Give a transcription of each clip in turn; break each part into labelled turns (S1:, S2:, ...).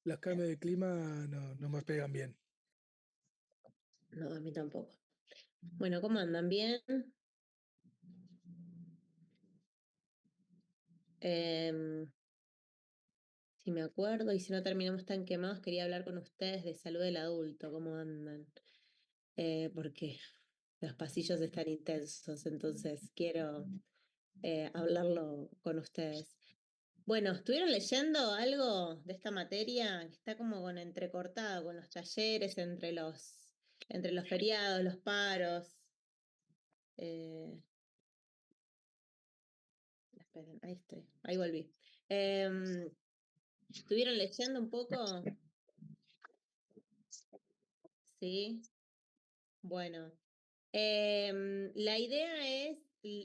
S1: los cambios de clima no me pegan bien.
S2: No, a mí tampoco. Bueno, ¿cómo andan? ¿Bien? Em, si me acuerdo y si no terminamos tan quemados, quería hablar con ustedes de salud del adulto, ¿cómo andan? Porque los pasillos están intensos, entonces quiero hablarlo con ustedes. Bueno, ¿estuvieron leyendo algo de esta materia? Está como con entrecortado con los talleres, entre los feriados, los paros. Eh, esperen, ahí estoy, ahí volví. ¿Estuvieron leyendo un poco? Sí. Bueno, la idea es,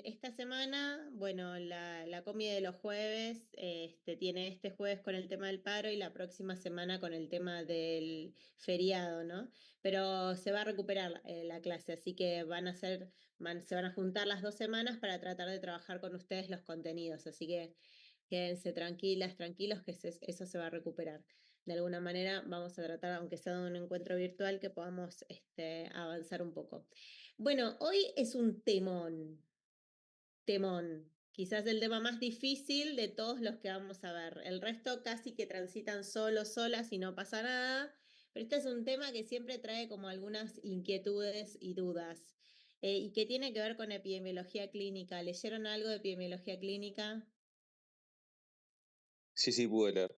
S2: esta semana, bueno, la comida de los jueves, tiene este jueves con el tema del paro y la próxima semana con el tema del feriado, ¿no? Pero se va a recuperar la clase, así que se van a juntar las 2 semanas para tratar de trabajar con ustedes los contenidos, así que quédense tranquilas, tranquilos, que eso se va a recuperar. De alguna manera vamos a tratar, aunque sea de un encuentro virtual, que podamos avanzar un poco. Bueno, hoy es un temón, quizás el tema más difícil de todos los que vamos a ver. El resto casi que transitan solos, solas y no pasa nada, pero este es un tema que siempre trae como algunas inquietudes y dudas, y que tiene que ver con epidemiología clínica. ¿Leyeron algo de epidemiología clínica?
S3: Sí, sí, pude leer.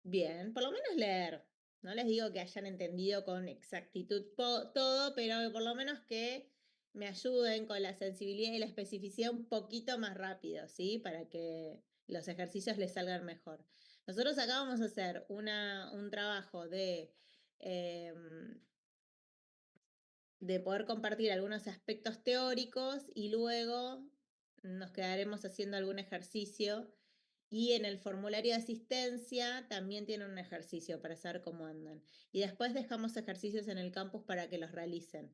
S2: Bien, por lo menos leer. No les digo que hayan entendido con exactitud todo, pero por lo menos que me ayuden con la sensibilidad y la especificidad un poquito más rápido, ¿sí? Para que los ejercicios les salgan mejor. Nosotros acá vamos a hacer un trabajo em, de poder compartir algunos aspectos teóricos y luego nos quedaremos haciendo algún ejercicio y en el formulario de asistencia también tiene un ejercicio para saber cómo andan. Y después dejamos ejercicios en el campus para que los realicen.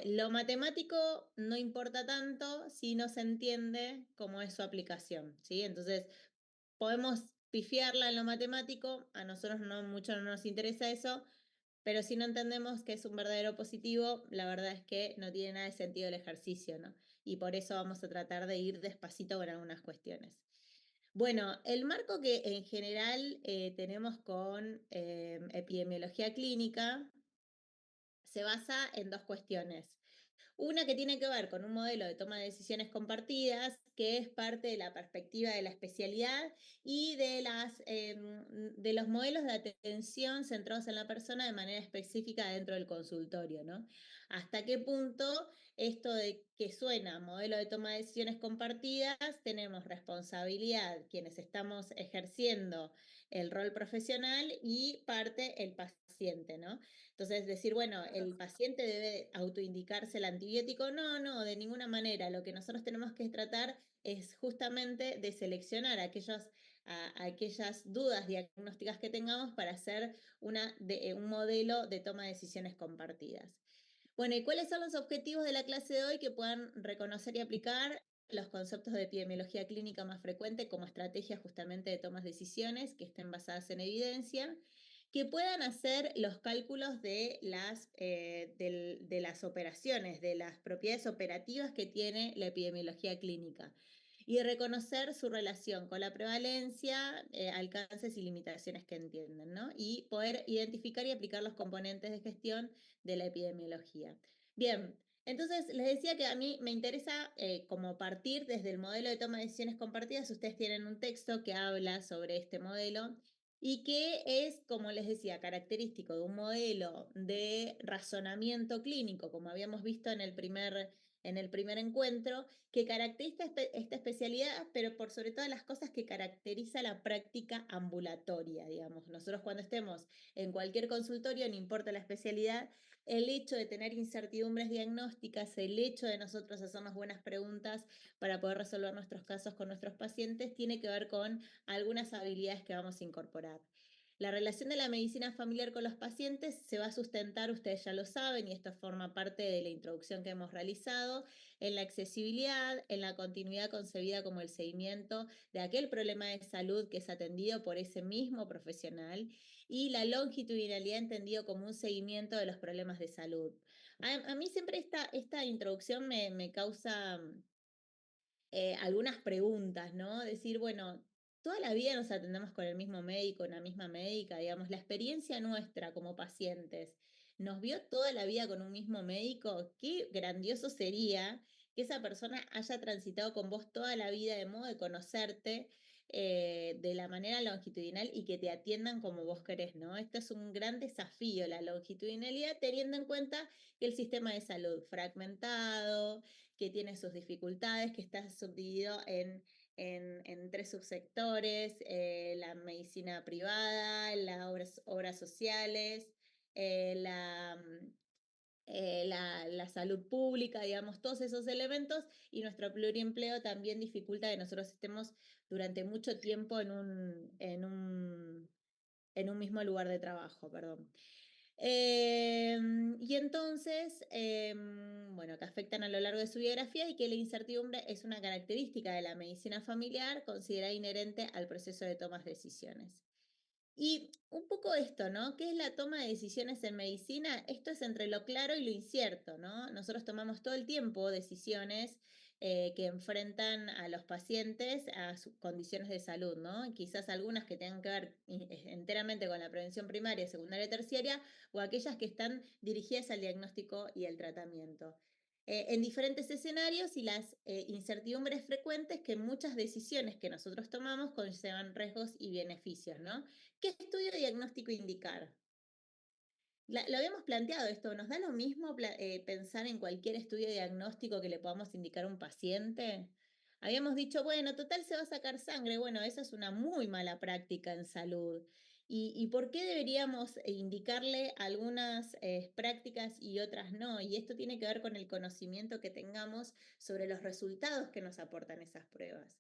S2: Lo matemático no importa tanto si no se entiende cómo es su aplicación, ¿sí? Entonces, podemos pifiarla en lo matemático, a nosotros mucho no nos interesa eso, pero si no entendemos que es un verdadero positivo, la verdad es que no tiene nada de sentido el ejercicio, ¿no? Y por eso vamos a tratar de ir despacito con algunas cuestiones. Bueno, el marco que en general tenemos con epidemiología clínica se basa en dos cuestiones. Una que tiene que ver con un modelo de toma de decisiones compartidas, que es parte de la perspectiva de la especialidad y de los modelos de atención centrados en la persona de manera específica dentro del consultorio, ¿no? ¿Hasta qué punto esto de que suena modelo de toma de decisiones compartidas, tenemos responsabilidad quienes estamos ejerciendo el rol profesional y parte el paciente, ¿no? Entonces, decir, bueno, el paciente debe autoindicarse el antibiótico. No, de ninguna manera. Lo que nosotros tenemos que tratar es justamente de seleccionar aquellas dudas diagnósticas que tengamos para hacer un modelo de toma de decisiones compartidas. Bueno, ¿y cuáles son los objetivos de la clase de hoy? Que puedan reconocer y aplicar los conceptos de epidemiología clínica más frecuente como estrategia justamente de tomas de decisiones que estén basadas en evidencia, que puedan hacer los cálculos de las operaciones, de las propiedades operativas que tiene la epidemiología clínica y reconocer su relación con la prevalencia, alcances y limitaciones que entienden, ¿no? Y poder identificar y aplicar los componentes de gestión de la epidemiología. Bien, entonces les decía que a mí me interesa como partir desde el modelo de toma de decisiones compartidas. Ustedes tienen un texto que habla sobre este modelo y que es, como les decía, característico de un modelo de razonamiento clínico, como habíamos visto en el primer encuentro, que caracteriza esta especialidad, pero por sobre todas las cosas que caracteriza la práctica ambulatoria, digamos. Nosotros cuando estemos en cualquier consultorio, no importa la especialidad, el hecho de tener incertidumbres diagnósticas, el hecho de nosotros hacernos buenas preguntas para poder resolver nuestros casos con nuestros pacientes, tiene que ver con algunas habilidades que vamos a incorporar. La relación de la medicina familiar con los pacientes se va a sustentar, ustedes ya lo saben, y esto forma parte de la introducción que hemos realizado, en la accesibilidad, en la continuidad concebida como el seguimiento de aquel problema de salud que es atendido por ese mismo profesional, y la longitudinalidad entendido como un seguimiento de los problemas de salud. A mí siempre esta introducción me causa algunas preguntas, ¿no? Decir, bueno, toda la vida nos atendemos con el mismo médico, una misma médica, digamos, la experiencia nuestra como pacientes, ¿nos vio toda la vida con un mismo médico? Qué grandioso sería que esa persona haya transitado con vos toda la vida de modo de conocerte de la manera longitudinal y que te atiendan como vos querés, ¿no? Esto es un gran desafío, la longitudinalidad, teniendo en cuenta que el sistema de salud fragmentado, que tiene sus dificultades, que está subdividido en tres subsectores, la medicina privada, las obras sociales, la salud pública, digamos, todos esos elementos, y nuestro pluriempleo también dificulta que nosotros estemos durante mucho tiempo en un mismo lugar de trabajo, perdón. Y entonces, bueno, que afectan a lo largo de su biografía y que la incertidumbre es una característica de la medicina familiar considerada inherente al proceso de tomas de decisiones. Y un poco esto, ¿no? ¿Qué es la toma de decisiones en medicina? Esto es entre lo claro y lo incierto, ¿no? Nosotros tomamos todo el tiempo decisiones que enfrentan a los pacientes a sus condiciones de salud, ¿no? Quizás algunas que tengan que ver enteramente con la prevención primaria, secundaria y terciaria, o aquellas que están dirigidas al diagnóstico y el tratamiento. En diferentes escenarios y las incertidumbres frecuentes que muchas decisiones que nosotros tomamos conllevan riesgos y beneficios, ¿no? ¿Qué estudio diagnóstico indicar? Lo habíamos planteado esto, ¿nos da lo mismo pensar en cualquier estudio diagnóstico que le podamos indicar a un paciente? Habíamos dicho, bueno, total se va a sacar sangre, bueno, esa es una muy mala práctica en salud. ¿Y por qué deberíamos indicarle algunas prácticas y otras no? Y esto tiene que ver con el conocimiento que tengamos sobre los resultados que nos aportan esas pruebas.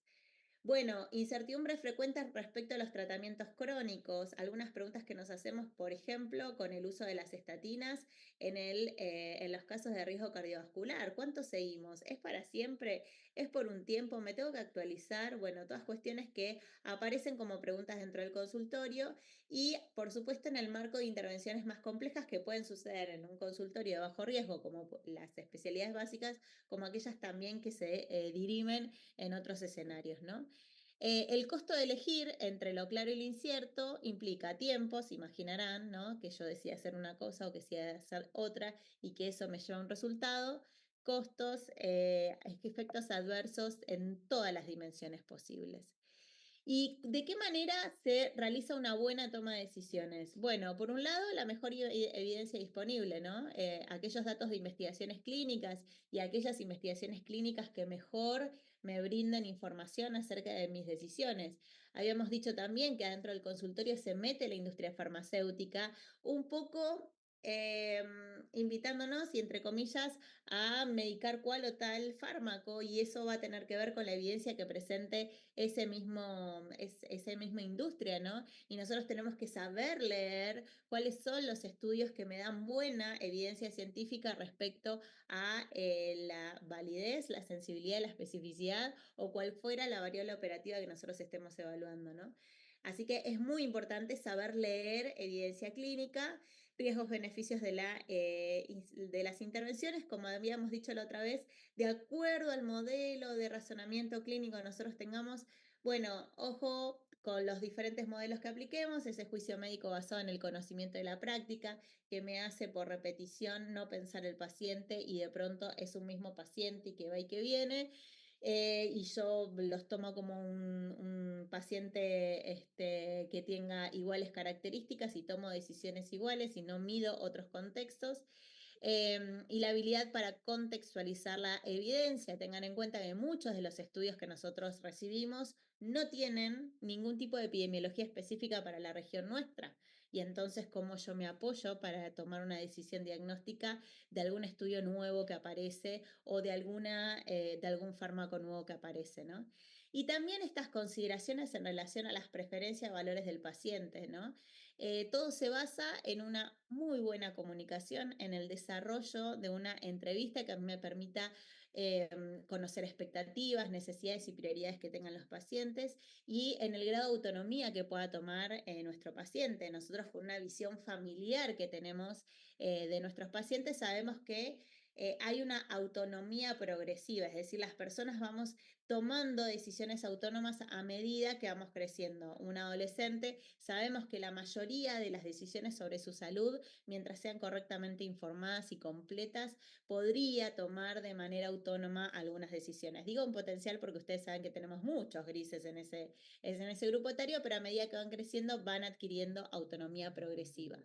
S2: Bueno, incertidumbres frecuentes respecto a los tratamientos crónicos. Algunas preguntas que nos hacemos, por ejemplo, con el uso de las estatinas en los casos de riesgo cardiovascular. ¿Cuánto seguimos? ¿Es para siempre? ¿Es por un tiempo? ¿Me tengo que actualizar? Bueno, todas cuestiones que aparecen como preguntas dentro del consultorio y, por supuesto, en el marco de intervenciones más complejas que pueden suceder en un consultorio de bajo riesgo, como las especialidades básicas, como aquellas también que se dirimen en otros escenarios, ¿no? El costo de elegir entre lo claro y lo incierto implica tiempos, imaginarán, ¿no? Que yo decía hacer una cosa o que decía hacer otra y que eso me lleva a un resultado. Costos, efectos adversos en todas las dimensiones posibles. ¿Y de qué manera se realiza una buena toma de decisiones? Bueno, por un lado, la mejor evidencia disponible, ¿no? Aquellos datos de investigaciones clínicas y aquellas investigaciones clínicas que mejor me brinden información acerca de mis decisiones. Habíamos dicho también que adentro del consultorio se mete la industria farmacéutica un poco invitándonos y entre comillas a medicar cual o tal fármaco, y eso va a tener que ver con la evidencia que presente esa misma industria, ¿no? Y nosotros tenemos que saber leer cuáles son los estudios que me dan buena evidencia científica respecto a la validez, la sensibilidad, la especificidad o cuál fuera la variable operativa que nosotros estemos evaluando, ¿no? Así que es muy importante saber leer evidencia clínica, riesgos, beneficios de las intervenciones, como habíamos dicho la otra vez, de acuerdo al modelo de razonamiento clínico que nosotros tengamos. Bueno, ojo con los diferentes modelos que apliquemos, ese juicio médico basado en el conocimiento de la práctica, que me hace por repetición no pensar el paciente y de pronto es un mismo paciente y que va y que viene. Y yo los tomo como un paciente que tenga iguales características y tomo decisiones iguales y no mido otros contextos. Y la habilidad para contextualizar la evidencia. Tengan en cuenta que muchos de los estudios que nosotros recibimos no tienen ningún tipo de epidemiología específica para la región nuestra. Y entonces, ¿cómo yo me apoyo para tomar una decisión diagnóstica de algún estudio nuevo que aparece o de algún fármaco nuevo que aparece, ¿no? Y también estas consideraciones en relación a las preferencias y valores del paciente, ¿no? Todo se basa en una muy buena comunicación, en el desarrollo de una entrevista que me permita conocer expectativas, necesidades y prioridades que tengan los pacientes y en el grado de autonomía que pueda tomar nuestro paciente. Nosotros con una visión familiar que tenemos de nuestros pacientes sabemos que hay una autonomía progresiva, es decir, las personas vamos tomando decisiones autónomas a medida que vamos creciendo. Un adolescente, sabemos que la mayoría de las decisiones sobre su salud, mientras sean correctamente informadas y completas, podría tomar de manera autónoma algunas decisiones. Digo en potencial porque ustedes saben que tenemos muchos grises en ese grupo etario, pero a medida que van creciendo van adquiriendo autonomía progresiva.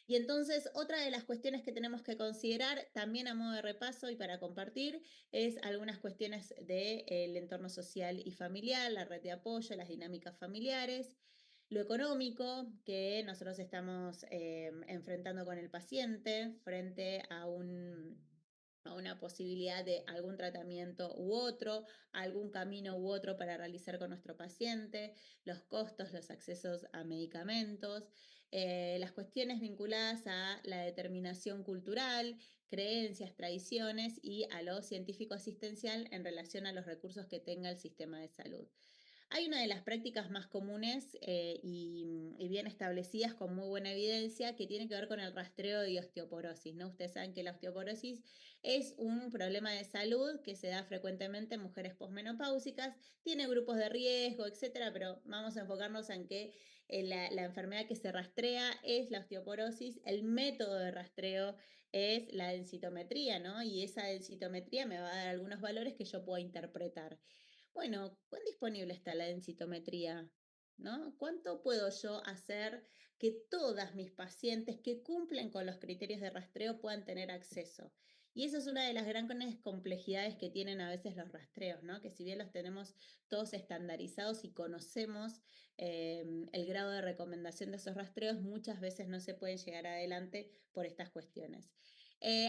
S2: Y entonces, otra de las cuestiones que tenemos que considerar, también a modo de repaso y para compartir, es algunas cuestiones del entorno social y familiar, la red de apoyo, las dinámicas familiares, lo económico que nosotros estamos enfrentando con el paciente frente a una posibilidad de algún tratamiento u otro, algún camino u otro para realizar con nuestro paciente, los costos, los accesos a medicamentos, las cuestiones vinculadas a la determinación cultural, creencias, tradiciones y a lo científico asistencial en relación a los recursos que tenga el sistema de salud. Hay una de las prácticas más comunes y bien establecidas con muy buena evidencia que tiene que ver con el rastreo de osteoporosis, ¿no? Ustedes saben que la osteoporosis es un problema de salud que se da frecuentemente en mujeres posmenopáusicas, tiene grupos de riesgo, etcétera, pero vamos a enfocarnos en que la enfermedad que se rastrea es la osteoporosis, el método de rastreo es la densitometría, ¿no? Y esa densitometría me va a dar algunos valores que yo pueda interpretar. Bueno, ¿cuán disponible está la densitometría? ¿No? ¿Cuánto puedo yo hacer que todas mis pacientes que cumplen con los criterios de rastreo puedan tener acceso? Y eso es una de las grandes complejidades que tienen a veces los rastreos, ¿no? Que si bien los tenemos todos estandarizados y conocemos el grado de recomendación de esos rastreos, muchas veces no se pueden llegar adelante por estas cuestiones.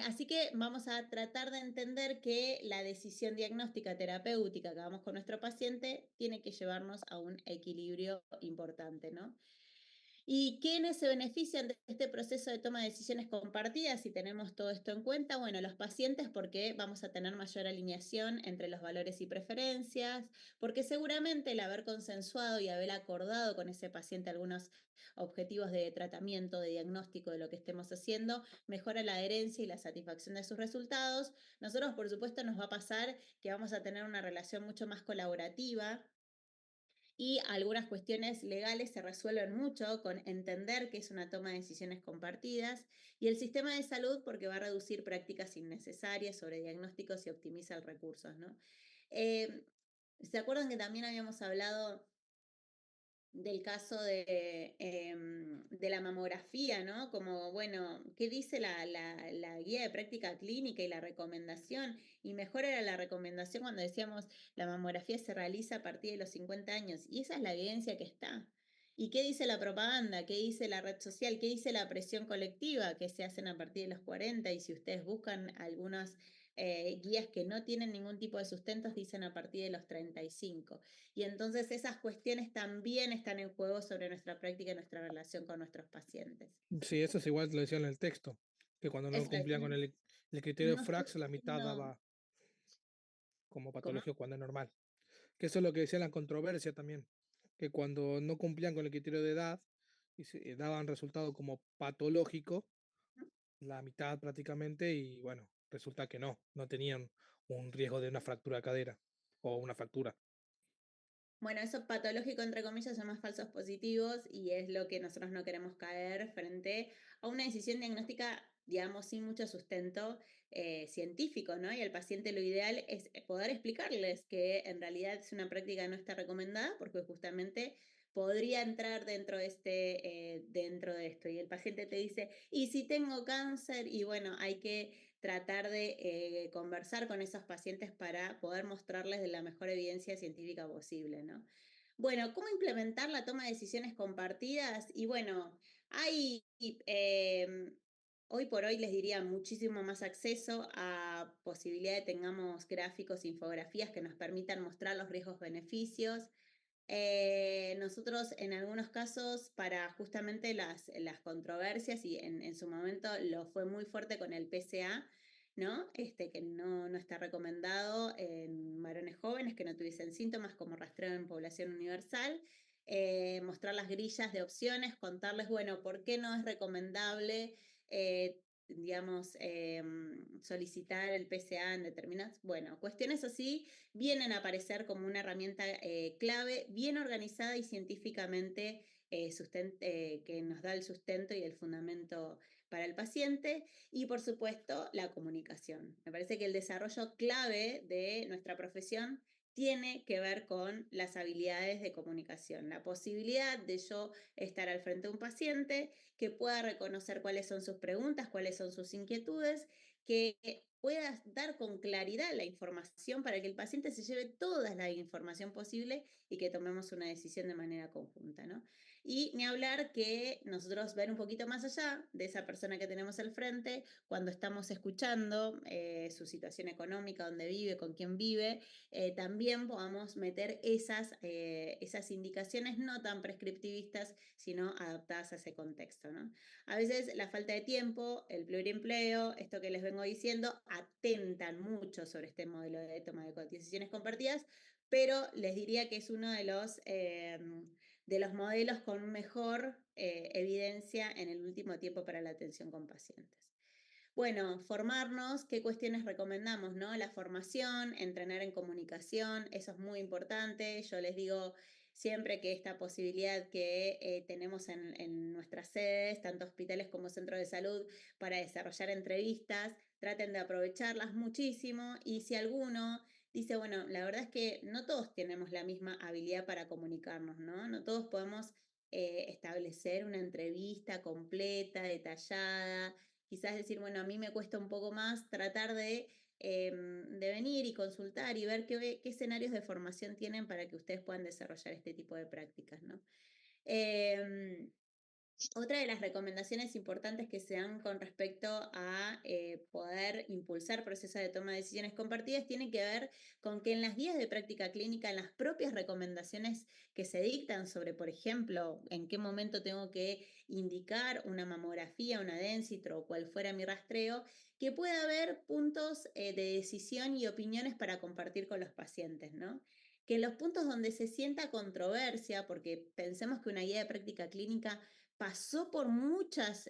S2: Así que vamos a tratar de entender que la decisión diagnóstica terapéutica que hagamos con nuestro paciente tiene que llevarnos a un equilibrio importante, ¿no? ¿Y quiénes se benefician de este proceso de toma de decisiones compartidas si tenemos todo esto en cuenta? Bueno, los pacientes porque vamos a tener mayor alineación entre los valores y preferencias, porque seguramente el haber consensuado y haber acordado con ese paciente algunos objetivos de tratamiento, de diagnóstico de lo que estemos haciendo, mejora la adherencia y la satisfacción de sus resultados. Nosotros, por supuesto, nos va a pasar que vamos a tener una relación mucho más colaborativa y algunas cuestiones legales se resuelven mucho con entender que es una toma de decisiones compartidas y el sistema de salud porque va a reducir prácticas innecesarias sobre diagnósticos y optimiza los recursos, ¿no? Eh, ¿Se acuerdan que también habíamos hablado del caso de la mamografía, ¿no? Como, bueno, ¿qué dice la guía de práctica clínica y la recomendación? Y mejor era la recomendación cuando decíamos la mamografía se realiza a partir de los 50 años. Y esa es la evidencia que está. ¿Y qué dice la propaganda? ¿Qué dice la red social? ¿Qué dice la presión colectiva que se hacen a partir de los 40? Y si ustedes buscan algunas guías que no tienen ningún tipo de sustentos, dicen a partir de los 35. Y entonces esas cuestiones también están en juego sobre nuestra práctica y nuestra relación con nuestros pacientes.
S1: Sí, eso es igual, lo decía en el texto, que cuando no
S2: Eso es,
S1: cumplían con el criterio
S2: no estoy
S1: FRAX, la mitad
S2: diciendo,
S1: daba como
S2: ¿cómo?
S1: patológico cuando es normal. Que eso es lo que decía la controversia también, que cuando no cumplían con el criterio de edad y se daban resultado como patológico, la mitad prácticamente, y bueno, resulta que no tenían un riesgo de una fractura de cadera o una fractura.
S2: Bueno, eso patológico, entre comillas, son más falsos positivos y es lo que nosotros no queremos caer frente a una decisión diagnóstica, digamos, sin mucho sustento científico, ¿no? Y al paciente lo ideal es poder explicarles que en realidad es una práctica no está recomendada porque justamente podría entrar dentro de esto. Y el paciente te dice, ¿y si tengo cáncer? Y bueno, hay que tratar de conversar con esos pacientes para poder mostrarles de la mejor evidencia científica posible, ¿no? Bueno, ¿cómo implementar la toma de decisiones compartidas? Y bueno, hay hoy por hoy les diría muchísimo más acceso a posibilidad de tengamos gráficos, infografías que nos permitan mostrar los riesgos-beneficios. Nosotros en algunos casos para justamente las controversias y en su momento lo fue muy fuerte con el PCA, ¿no? Que no está recomendado en varones jóvenes que no tuviesen síntomas como rastreo en población universal. Mostrar las grillas de opciones, contarles, bueno, por qué no es recomendable, digamos, solicitar el PCA en determinadas, bueno, cuestiones así vienen a aparecer como una herramienta clave, bien organizada y científicamente que nos da el sustento y el fundamento para el paciente. Y por supuesto, la comunicación. Me parece que el desarrollo clave de nuestra profesión tiene que ver con las habilidades de comunicación, la posibilidad de yo estar al frente de un paciente, que pueda reconocer cuáles son sus preguntas, cuáles son sus inquietudes, que puedas dar con claridad la información para que el paciente se lleve toda la información posible y que tomemos una decisión de manera conjunta, ¿no? Y ni hablar que nosotros ver un poquito más allá de esa persona que tenemos al frente, cuando estamos escuchando su situación económica, dónde vive, con quién vive, también podamos meter esas indicaciones no tan prescriptivistas, sino adaptadas a ese contexto, ¿no? A veces la falta de tiempo, el pluriempleo, esto que les vengo diciendo, atentan mucho sobre este modelo de toma de decisiones compartidas, pero les diría que es uno de los modelos con mejor evidencia en el último tiempo para la atención con pacientes. Bueno, formarnos, ¿qué cuestiones recomendamos, no? La formación, entrenar en comunicación, eso es muy importante. Yo les digo siempre que esta posibilidad que tenemos en nuestras sedes, tanto hospitales como centros de salud, para desarrollar entrevistas, traten de aprovecharlas muchísimo y si alguno dice, bueno, la verdad es que no todos tenemos la misma habilidad para comunicarnos, ¿no? No todos podemos establecer una entrevista completa, detallada, quizás decir, bueno, a mí me cuesta un poco más tratar de venir y consultar y ver qué escenarios de formación tienen para que ustedes puedan desarrollar este tipo de prácticas, ¿no? Otra de las recomendaciones importantes que se dan con respecto a poder impulsar procesos de toma de decisiones compartidas tiene que ver con que en las guías de práctica clínica, en las propias recomendaciones que se dictan sobre, por ejemplo, en qué momento tengo que indicar una mamografía, una densitro o cual fuera mi rastreo, que pueda haber puntos de decisión y opiniones para compartir con los pacientes, ¿no? Que en los puntos donde se sienta controversia, porque pensemos que una guía de práctica clínica pasó por muchos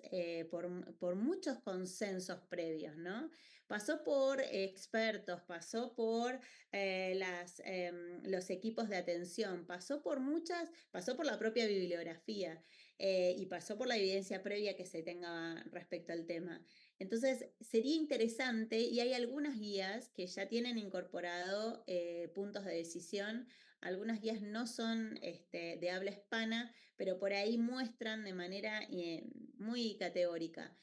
S2: consensos previos, ¿no? Pasó por expertos, pasó por los equipos de atención, pasó por la propia bibliografía y pasó por la evidencia previa que se tenga respecto al tema. Entonces, sería interesante, y hay algunas guías que ya tienen incorporado puntos de decisión, algunas guías no son de habla hispana, pero por ahí muestran de manera muy categórica.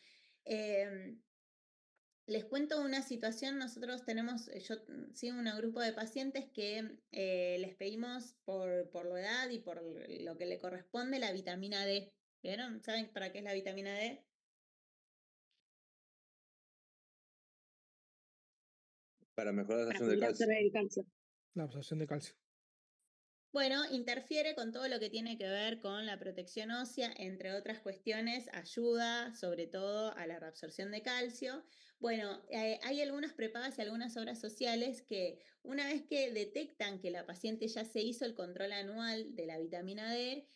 S2: Les cuento una situación, nosotros tenemos, yo sigo un grupo de pacientes que les pedimos por la edad y por lo que le corresponde la vitamina D. ¿Vieron? ¿Saben para qué es la vitamina D?
S3: Para mejorar la
S4: Para
S3: absorción de
S4: poder
S3: calcio.
S4: absorber el calcio.
S1: La absorción de calcio.
S2: Bueno, interfiere con todo lo que tiene que ver con la protección ósea, entre otras cuestiones, ayuda sobre todo a la reabsorción de calcio. Bueno, hay algunas prepagas y algunas obras sociales que una vez que detectan que la paciente ya se hizo el control anual de la vitamina D,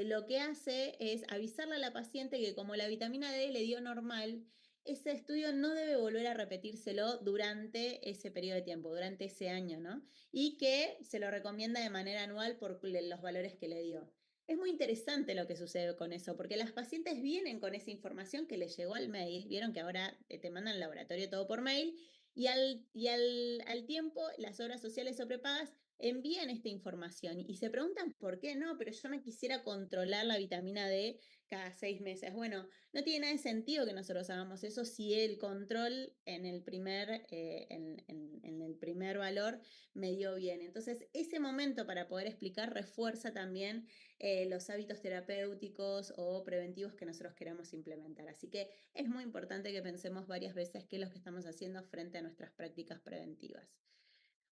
S2: lo que hace es avisarle a la paciente que como la vitamina D le dio normal, ese estudio no debe volver a repetírselo durante ese periodo de tiempo, durante ese año, ¿no? Y que se lo recomienda de manera anual por los valores que le dio. Es muy interesante lo que sucede con eso, porque las pacientes vienen con esa información que les llegó al mail, vieron que ahora te mandan al laboratorio todo por mail, y al tiempo las obras sociales o prepagas envían esta información y se preguntan por qué no, pero yo me quisiera controlar la vitamina D cada 6 meses. Bueno, no tiene nada de sentido que nosotros hagamos eso si el control en el primer, en el primer valor me dio bien. Entonces, ese momento para poder explicar refuerza también los hábitos terapéuticos o preventivos que nosotros queramos implementar. Así que es muy importante que pensemos varias veces qué es lo que estamos haciendo frente a nuestras prácticas preventivas.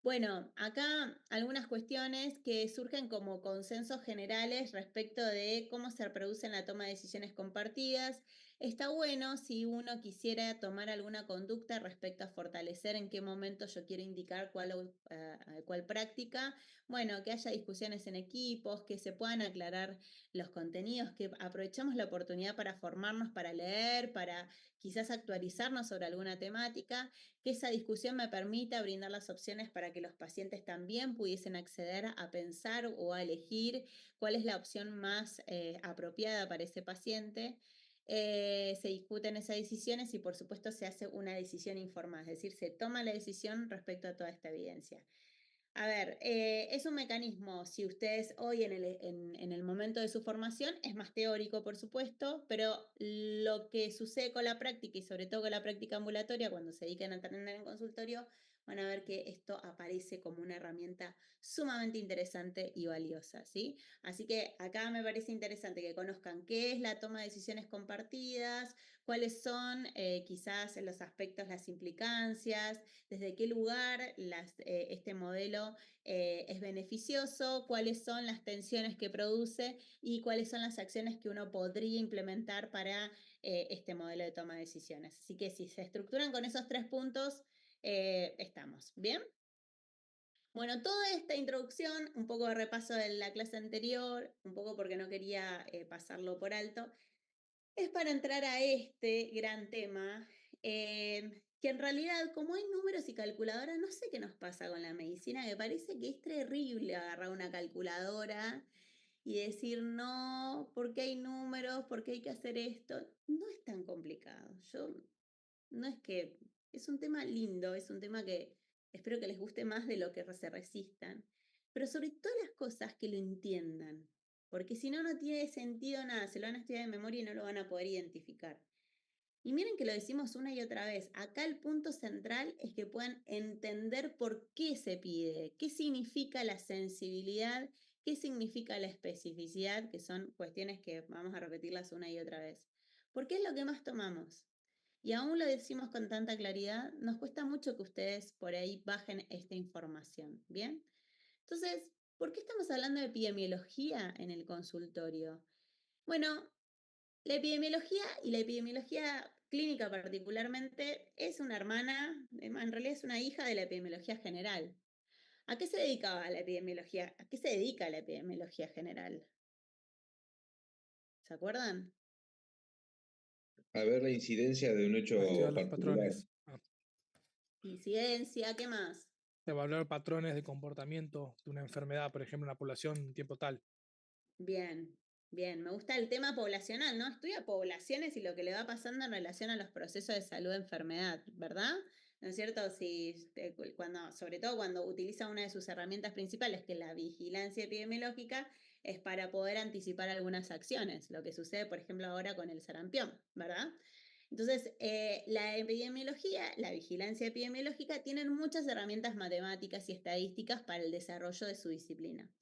S2: Bueno, acá algunas cuestiones que surgen como consensos generales respecto de cómo se reproducen la toma de decisiones compartidas. Está bueno si uno quisiera tomar alguna conducta respecto a fortalecer en qué momento yo quiero indicar cuál práctica. Bueno, que haya discusiones en equipos, que se puedan aclarar los contenidos, que aprovechemos la oportunidad para formarnos, para leer, para quizás actualizarnos sobre alguna temática, que esa discusión me permita brindar las opciones para que los pacientes también pudiesen acceder a pensar o a elegir cuál es la opción más apropiada para ese paciente. Se discuten esas decisiones y por supuesto se hace una decisión informada, es decir, se toma la decisión respecto a toda esta evidencia. A ver, es un mecanismo, si ustedes hoy en el momento de su formación, es más teórico, por supuesto, pero lo que sucede con la práctica y sobre todo con la práctica ambulatoria, cuando se dedican a atender en consultorio, van a ver que esto aparece como una herramienta sumamente interesante y valiosa, ¿sí? Así que acá me parece interesante que conozcan qué es la toma de decisiones compartidas, cuáles son quizás los aspectos, las implicancias, desde qué lugar este modelo es beneficioso, cuáles son las tensiones que produce y cuáles son las acciones que uno podría implementar para este modelo de toma de decisiones. Así que si se estructuran con esos 3 puntos, estamos. ¿Bien? Bueno, toda esta introducción, un poco de repaso de la clase anterior, un poco porque no quería pasarlo por alto, es para entrar a este gran tema, que en realidad, como hay números y calculadoras, no sé qué nos pasa con la medicina, me parece que es terrible agarrar una calculadora y decir, no, ¿por qué hay números? ¿Por qué hay que hacer esto? No es tan complicado. No es que, es un tema lindo, es un tema que espero que les guste más de lo que se resistan, pero sobre todas las cosas que lo entiendan, porque si no, no tiene sentido nada, se lo van a estudiar de memoria y no lo van a poder identificar. Y miren que lo decimos una y otra vez, acá el punto central es que puedan entender por qué se pide, qué significa la sensibilidad, qué significa la especificidad, que son cuestiones que vamos a repetirlas una y otra vez. ¿Por qué es lo que más tomamos? Y aún lo decimos con tanta claridad, nos cuesta mucho que ustedes por ahí bajen esta información, ¿bien? Entonces, ¿por qué estamos hablando de epidemiología en el consultorio? Bueno, la epidemiología y la epidemiología clínica particularmente es una hermana, en realidad es una hija de la epidemiología general. ¿A qué se dedicaba la epidemiología? ¿A qué se dedica la epidemiología general? ¿Se acuerdan?
S3: A ver la incidencia de un hecho
S1: A estudiar los
S3: particular.
S1: patrones,
S2: Incidencia, ¿qué más?
S1: evaluar patrones de comportamiento de una enfermedad, por ejemplo, en una población en tiempo tal.
S2: Bien, bien, me gusta el tema poblacional, ¿no? Estudia poblaciones y lo que le va pasando en relación a los procesos de salud-enfermedad, ¿verdad? ¿No es cierto? Si, sobre todo cuando utiliza una de sus herramientas principales, que es la vigilancia epidemiológica, es para poder anticipar algunas acciones, lo que sucede, por ejemplo, ahora con el sarampión, ¿verdad? Entonces, la epidemiología, la vigilancia epidemiológica, tienen muchas herramientas matemáticas y estadísticas para el desarrollo de su disciplina.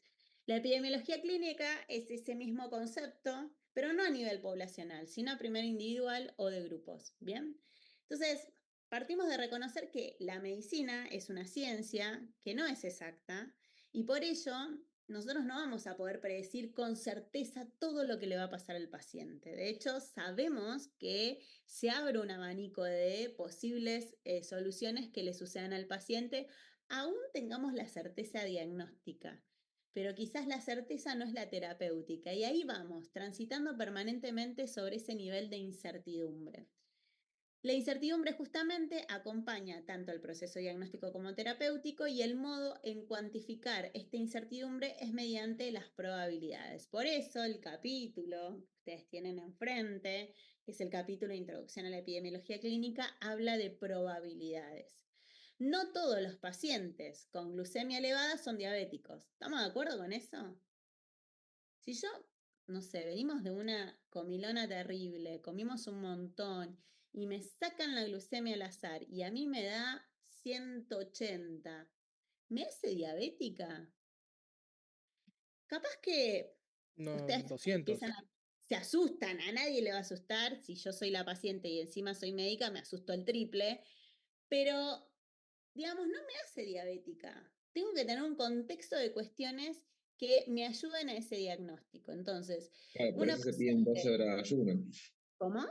S2: La epidemiología clínica es ese mismo concepto, pero no a nivel poblacional, sino a primer individual o de grupos. ¿Bien? Entonces, partimos de reconocer que la medicina es una ciencia que no es exacta y por ello nosotros no vamos a poder predecir con certeza todo lo que le va a pasar al paciente. De hecho, sabemos que se abre un abanico de posibles soluciones que le sucedan al paciente, aún tengamos la certeza diagnóstica, pero quizás la certeza no es la terapéutica. Y ahí vamos, transitando permanentemente sobre ese nivel de incertidumbre. La incertidumbre justamente acompaña tanto el proceso diagnóstico como terapéutico y el modo en cuantificar esta incertidumbre es mediante las probabilidades. Por eso el capítulo que ustedes tienen enfrente, que es el capítulo de Introducción a la Epidemiología Clínica, habla de probabilidades. No todos los pacientes con glucemia elevada son diabéticos. ¿Estamos de acuerdo con eso? Si yo no sé, venimos de una comilona terrible, comimos un montón y me sacan la glucemia al azar y a mí me da 180, ¿me hace diabética? Capaz que
S1: No,
S2: ustedes
S1: 200.
S2: se asustan, a nadie le va a asustar, si yo soy la paciente y encima soy médica, me asustó el triple, pero digamos, no me hace diabética. Tengo que tener un contexto de cuestiones que me ayuden a ese diagnóstico. Entonces,
S3: Claro, por
S2: una
S3: eso se piden 12
S2: paciente,
S3: horas de ayuno.
S2: ¿cómo?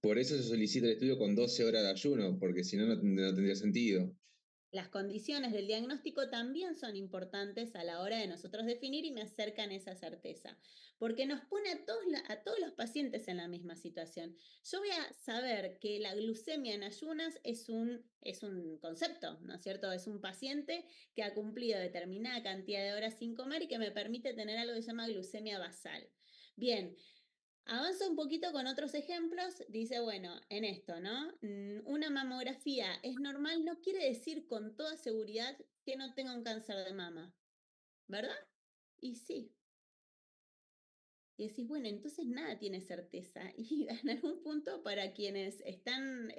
S3: Por eso se solicita el estudio con 12 horas de ayuno, porque si no, no tendría sentido.
S2: Las condiciones del diagnóstico también son importantes a la hora de nosotros definir y me acercan esa certeza, porque nos pone a todos los pacientes en la misma situación. Yo voy a saber que la glucemia en ayunas es un concepto, ¿no es cierto? Es un paciente que ha cumplido determinada cantidad de horas sin comer y que me permite tener algo que se llama glucemia basal. Bien, avanza un poquito con otros ejemplos, dice, bueno, en esto, ¿no? Una mamografía es normal, no quiere decir con toda seguridad que no tenga un cáncer de mama, ¿verdad? Y sí. Y decís, bueno, entonces nada tiene certeza. Y en algún punto, para quienes están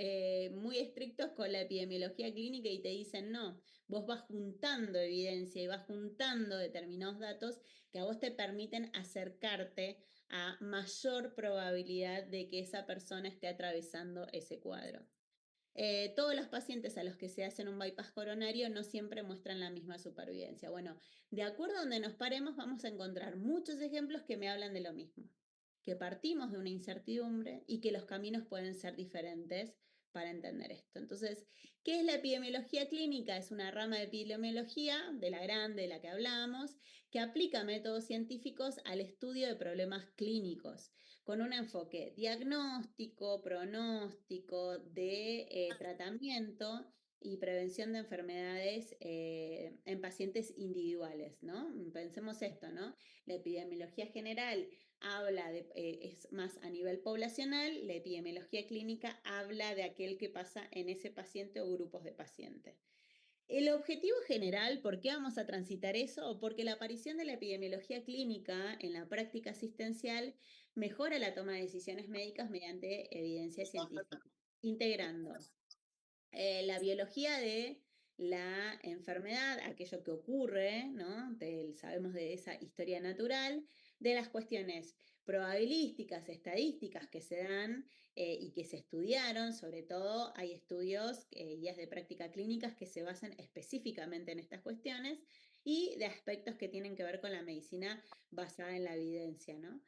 S2: muy estrictos con la epidemiología clínica y te dicen, no, vos vas juntando evidencia y vas juntando determinados datos que a vos te permiten acercarte a mayor probabilidad de que esa persona esté atravesando ese cuadro. Todos los pacientes a los que se hacen un bypass coronario no siempre muestran la misma supervivencia. Bueno, de acuerdo a donde nos paremos, vamos a encontrar muchos ejemplos que me hablan de lo mismo, que partimos de una incertidumbre y que los caminos pueden ser diferentes para entender esto. Entonces, ¿qué es la epidemiología clínica? Es una rama de epidemiología, de la grande, de la que hablamos, que aplica métodos científicos al estudio de problemas clínicos con un enfoque diagnóstico, pronóstico, de tratamiento y prevención de enfermedades en pacientes individuales, ¿no? Pensemos esto, ¿no? La epidemiología general habla es más a nivel poblacional, la epidemiología clínica habla de aquel que pasa en ese paciente o grupos de pacientes. El objetivo general, ¿por qué vamos a transitar eso? Porque la aparición de la epidemiología clínica en la práctica asistencial mejora la toma de decisiones médicas mediante evidencia científica, integrando la biología de la enfermedad, aquello que ocurre, ¿no? Sabemos de esa historia natural, de las cuestiones probabilísticas, estadísticas que se dan y que se estudiaron, sobre todo hay estudios, guías de práctica clínicas que se basan específicamente en estas cuestiones y de aspectos que tienen que ver con la medicina basada en la evidencia, ¿no?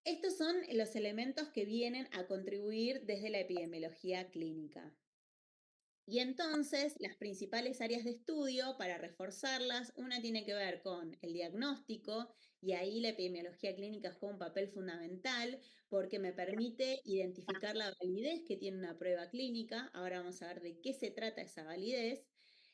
S2: Estos son los elementos que vienen a contribuir desde la epidemiología clínica. Y entonces las principales áreas de estudio, para reforzarlas, una tiene que ver con el diagnóstico, y ahí la epidemiología clínica juega un papel fundamental porque me permite identificar la validez que tiene una prueba clínica. Ahora vamos a ver de qué se trata esa validez.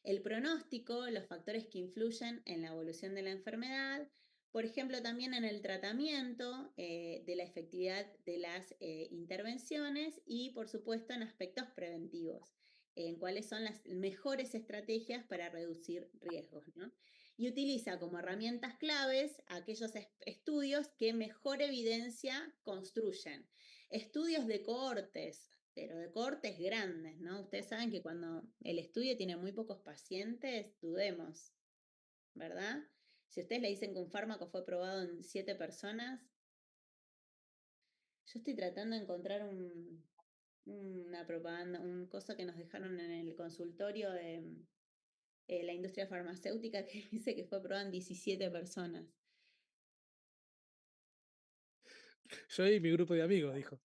S2: El pronóstico, los factores que influyen en la evolución de la enfermedad. Por ejemplo, también en el tratamiento de la efectividad de las intervenciones y, por supuesto, en aspectos preventivos en cuáles son las mejores estrategias para reducir riesgos, ¿no? Y utiliza como herramientas claves aquellos estudios que mejor evidencia construyen. Estudios de cohortes, pero de cohortes grandes, ¿no? Ustedes saben que cuando el estudio tiene muy pocos pacientes, dudemos, ¿verdad? Si ustedes le dicen que un fármaco fue probado en 7 personas, yo estoy tratando de encontrar una propaganda, un cosa que nos dejaron en el consultorio de la industria farmacéutica que dice que fue probado en 17 personas.
S1: Yo y mi grupo de amigos, dijo.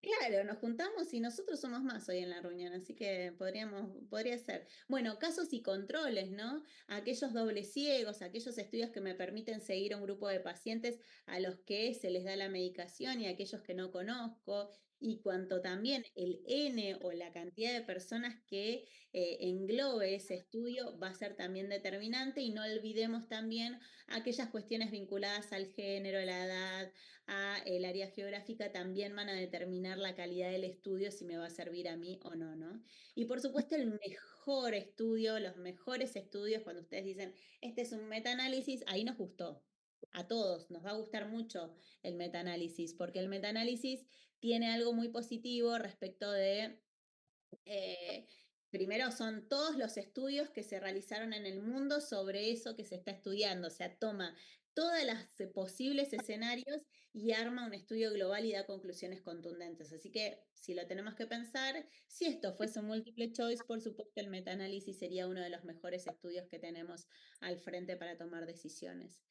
S2: Claro, nos juntamos y nosotros somos más hoy en la reunión, así que podría ser. Bueno, casos y controles, ¿no? Aquellos dobles ciegos, aquellos estudios que me permiten seguir a un grupo de pacientes a los que se les da la medicación y aquellos que no conozco, y cuanto también el N o la cantidad de personas que englobe ese estudio va a ser también determinante, y no olvidemos también aquellas cuestiones vinculadas al género, la edad, a el área geográfica también van a determinar la calidad del estudio, si me va a servir a mí o no, ¿no? Y por supuesto el mejor estudio, los mejores estudios, cuando ustedes dicen, este es un metaanálisis, ahí nos gustó. a todos nos va a gustar mucho el metaanálisis, porque el metaanálisis tiene algo muy positivo respecto de, primero son todos los estudios que se realizaron en el mundo sobre eso que se está estudiando, o sea, toma todas las posibles escenarios y arma un estudio global y da conclusiones contundentes. Así que si lo tenemos que pensar, si esto fuese un multiple choice, por supuesto el metaanálisis sería uno de los mejores estudios que tenemos al frente para tomar decisiones.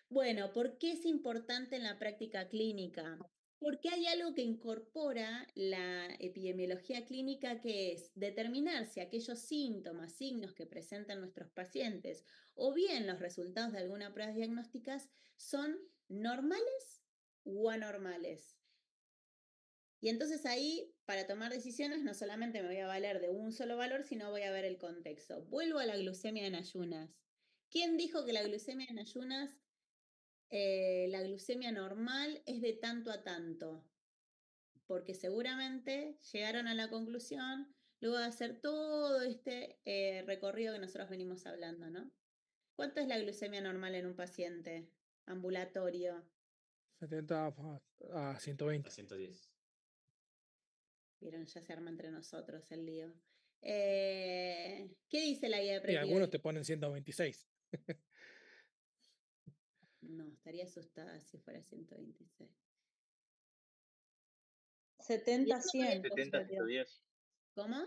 S2: Bueno, ¿por qué es importante en la práctica clínica? Porque hay algo que incorpora la epidemiología clínica, que es determinar si aquellos síntomas, signos que presentan nuestros pacientes o bien los resultados de alguna prueba diagnóstica son normales o anormales. Y entonces ahí, para tomar decisiones, no solamente me voy a valer de un solo valor, sino voy a ver el contexto. Vuelvo a la glucemia en ayunas. ¿Quién dijo que la glucemia en ayunas, la glucemia normal es de tanto a tanto? Porque seguramente llegaron a la conclusión luego de hacer todo este recorrido que nosotros venimos hablando, ¿no? ¿Cuánto es la glucemia normal en un paciente ambulatorio?
S1: 70 a 120.
S4: A 110.
S2: Vieron, ya se arma entre nosotros el lío. ¿Qué dice la guía de
S1: Y
S2: práctica?
S1: algunos te ponen 126.
S2: No, estaría asustada si fuera 126.
S5: 70, 100.
S6: 70, 110.
S2: ¿Cómo?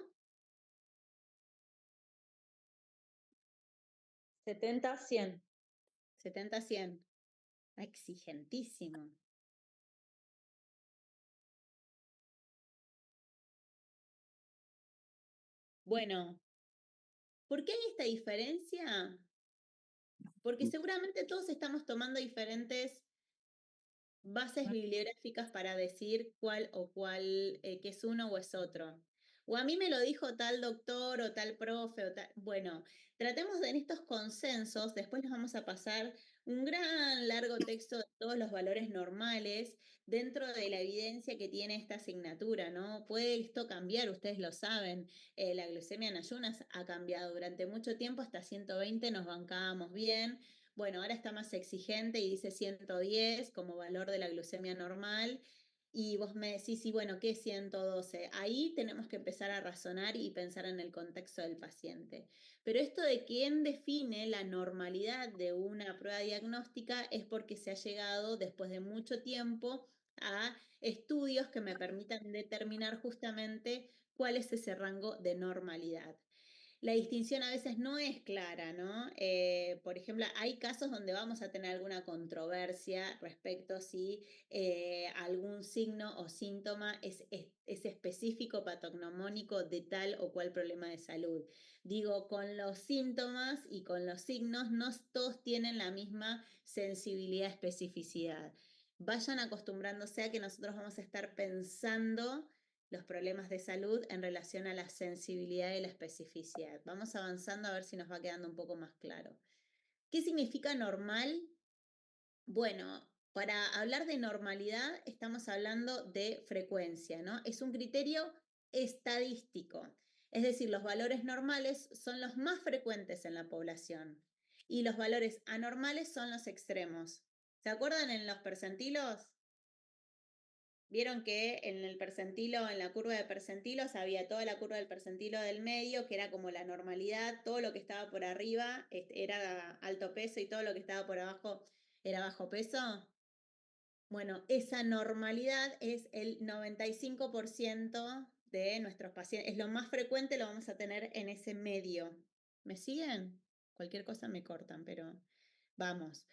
S5: 70, 100.
S2: 70, 100. Exigentísimo. Bueno, ¿por qué hay esta diferencia? Porque seguramente todos estamos tomando diferentes bases bibliográficas para decir cuál o cuál, que es uno o es otro. O a mí me lo dijo tal doctor o tal profe o tal. Bueno, tratemos de en estos consensos, después nos vamos a pasar un gran largo texto de todos los valores normales dentro de la evidencia que tiene esta asignatura, ¿no? Puede esto cambiar, ustedes lo saben, la glucemia en ayunas ha cambiado durante mucho tiempo, hasta 120 nos bancábamos bien. Bueno, ahora está más exigente y dice 110 como valor de la glucemia normal. Y vos me decís, sí, bueno, ¿qué es 112? Ahí tenemos que empezar a razonar y pensar en el contexto del paciente. Pero esto de quién define la normalidad de una prueba diagnóstica es porque se ha llegado después de mucho tiempo a estudios que me permitan determinar justamente cuál es ese rango de normalidad. La distinción a veces no es clara, ¿no? Por ejemplo, hay casos donde vamos a tener alguna controversia respecto si algún signo o síntoma es específico patognomónico de tal o cual problema de salud. Digo, con los síntomas y con los signos no todos tienen la misma sensibilidad, especificidad. Vayan acostumbrándose a que nosotros vamos a estar pensando los problemas de salud en relación a la sensibilidad y la especificidad. Vamos avanzando a ver si nos va quedando un poco más claro. ¿Qué significa normal? Bueno, para hablar de normalidad estamos hablando de frecuencia, ¿no? Es un criterio estadístico. Es decir, los valores normales son los más frecuentes en la población y los valores anormales son los extremos. ¿Se acuerdan en los percentilos? Vieron que en el percentilo, en la curva de percentilos, había toda la curva del percentilo del medio, que era como la normalidad, todo lo que estaba por arriba era alto peso y todo lo que estaba por abajo era bajo peso. Bueno, esa normalidad es el 95% de nuestros pacientes. Es lo más frecuente, lo vamos a tener en ese medio. ¿Me siguen? Cualquier cosa me cortan, pero vamos.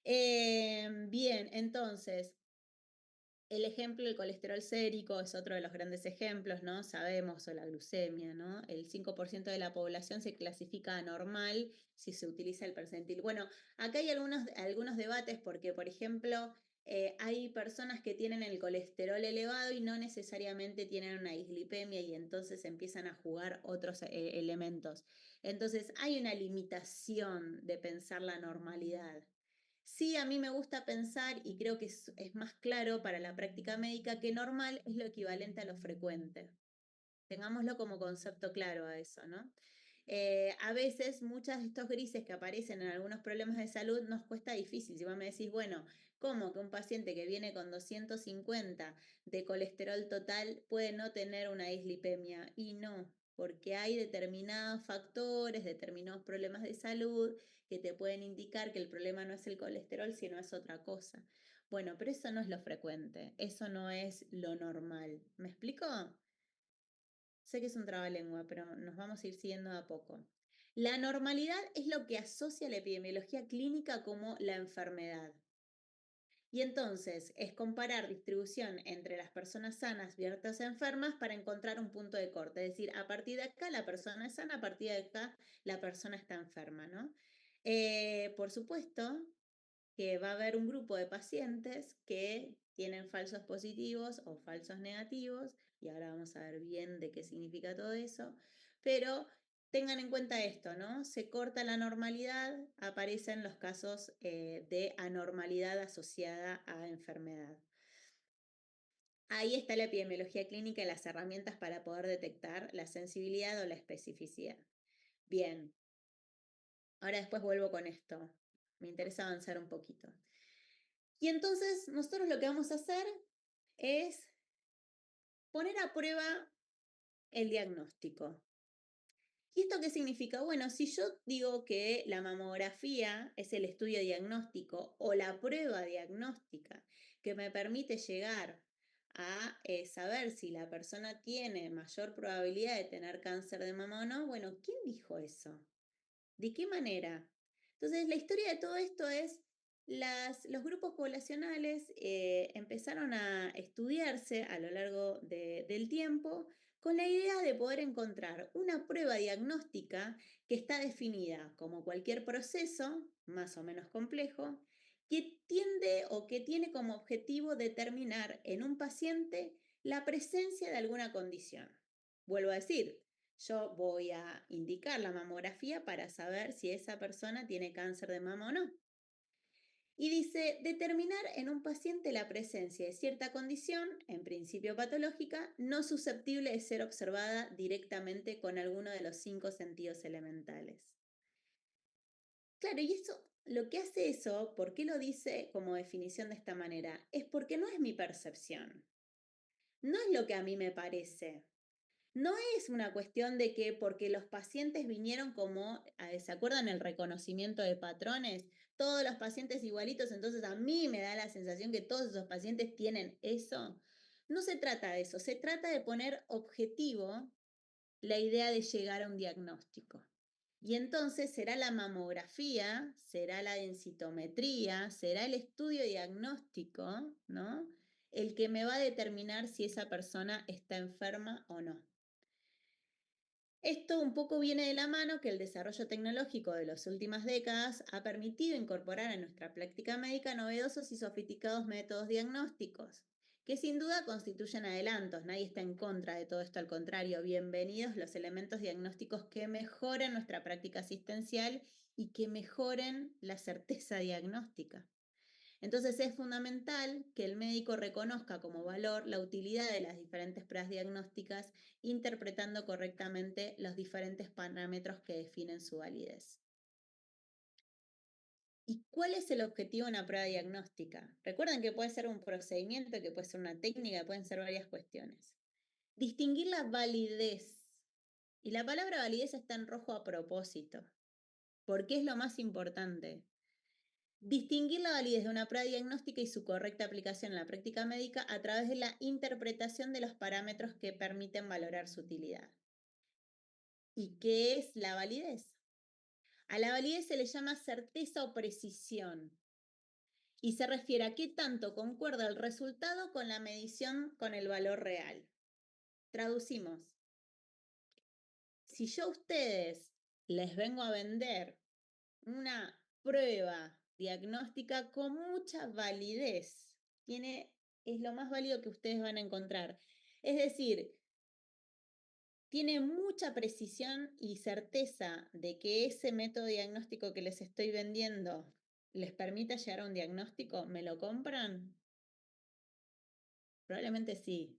S2: Bien, entonces, el ejemplo del colesterol sérico es otro de los grandes ejemplos, ¿no? Sabemos, o la glucemia, ¿no? El 5% de la población se clasifica anormal si se utiliza el percentil. Bueno, acá hay algunos debates porque, por ejemplo, hay personas que tienen el colesterol elevado y no necesariamente tienen una dislipemia y entonces empiezan a jugar otros elementos. Entonces, hay una limitación de pensar la normalidad. Sí, a mí me gusta pensar, y creo que es más claro para la práctica médica, que normal es lo equivalente a lo frecuente. Tengámoslo como concepto claro a eso, ¿no? a veces muchos de estos grises que aparecen en algunos problemas de salud nos cuesta difícil. Si vos me decís, bueno, ¿cómo que un paciente que viene con 250 de colesterol total puede no tener una dislipemia? Y no, porque hay determinados factores, determinados problemas de salud que te pueden indicar que el problema no es el colesterol, sino es otra cosa. Bueno, pero eso no es lo frecuente, eso no es lo normal. ¿Me explico? Sé que es un trabalengua, pero nos vamos a ir siguiendo a poco. La normalidad es lo que asocia la epidemiología clínica como la enfermedad. Y entonces es comparar distribución entre las personas sanas versus enfermas para encontrar un punto de corte. Es decir, a partir de acá la persona es sana, a partir de acá la persona está enferma, ¿no? Por supuesto que va a haber un grupo de pacientes que tienen falsos positivos o falsos negativos, y ahora vamos a ver bien de qué significa todo eso, pero tengan en cuenta esto, ¿no? Se corta la normalidad, aparecen los casos de anormalidad asociada a enfermedad. Ahí está la epidemiología clínica y las herramientas para poder detectar la sensibilidad o la especificidad. Bien, ahora después vuelvo con esto. Me interesa avanzar un poquito. Y entonces nosotros lo que vamos a hacer es poner a prueba el diagnóstico. ¿Y esto qué significa? Bueno, si yo digo que la mamografía es el estudio diagnóstico o la prueba diagnóstica que me permite llegar a saber si la persona tiene mayor probabilidad de tener cáncer de mama o no, bueno, ¿quién dijo eso? ¿De qué manera? Entonces, la historia de todo esto es, los grupos poblacionales empezaron a estudiarse a lo largo del tiempo con la idea de poder encontrar una prueba diagnóstica que está definida como cualquier proceso, más o menos complejo, que tiende o que tiene como objetivo determinar en un paciente la presencia de alguna condición. Vuelvo a decir, yo voy a indicar la mamografía para saber si esa persona tiene cáncer de mama o no. Y dice, determinar en un paciente la presencia de cierta condición, en principio patológica, no susceptible de ser observada directamente con alguno de los 5 sentidos elementales. Claro, y eso, lo que hace eso, ¿por qué lo dice como definición de esta manera? Es porque no es mi percepción, no es lo que a mí me parece. No es una cuestión de que porque los pacientes vinieron como, ¿se acuerdan el reconocimiento de patrones? Todos los pacientes igualitos, entonces a mí me da la sensación que todos esos pacientes tienen eso. No se trata de eso, se trata de poner objetivo la idea de llegar a un diagnóstico. Y entonces será la mamografía, será la densitometría, será el estudio diagnóstico, ¿no? El que me va a determinar si esa persona está enferma o no. Esto un poco viene de la mano que el desarrollo tecnológico de las últimas décadas ha permitido incorporar en nuestra práctica médica novedosos y sofisticados métodos diagnósticos, que sin duda constituyen adelantos. Nadie está en contra de todo esto, al contrario, bienvenidos los elementos diagnósticos que mejoren nuestra práctica asistencial y que mejoren la certeza diagnóstica. Entonces es fundamental que el médico reconozca como valor la utilidad de las diferentes pruebas diagnósticas, interpretando correctamente los diferentes parámetros que definen su validez. ¿Y cuál es el objetivo de una prueba diagnóstica? Recuerden que puede ser un procedimiento, que puede ser una técnica, pueden ser varias cuestiones. Distinguir la validez. Y la palabra validez está en rojo a propósito, porque es lo más importante. Distinguir la validez de una prueba diagnóstica y su correcta aplicación en la práctica médica a través de la interpretación de los parámetros que permiten valorar su utilidad. ¿Y qué es la validez? A la validez se le llama certeza o precisión y se refiere a qué tanto concuerda el resultado con la medición con el valor real. Traducimos. Si yo a ustedes les vengo a vender una prueba diagnóstica con mucha validez, es lo más válido que ustedes van a encontrar. Es decir, tiene mucha precisión y certeza de que ese método diagnóstico que les estoy vendiendo les permita llegar a un diagnóstico. ¿Me lo compran? Probablemente sí,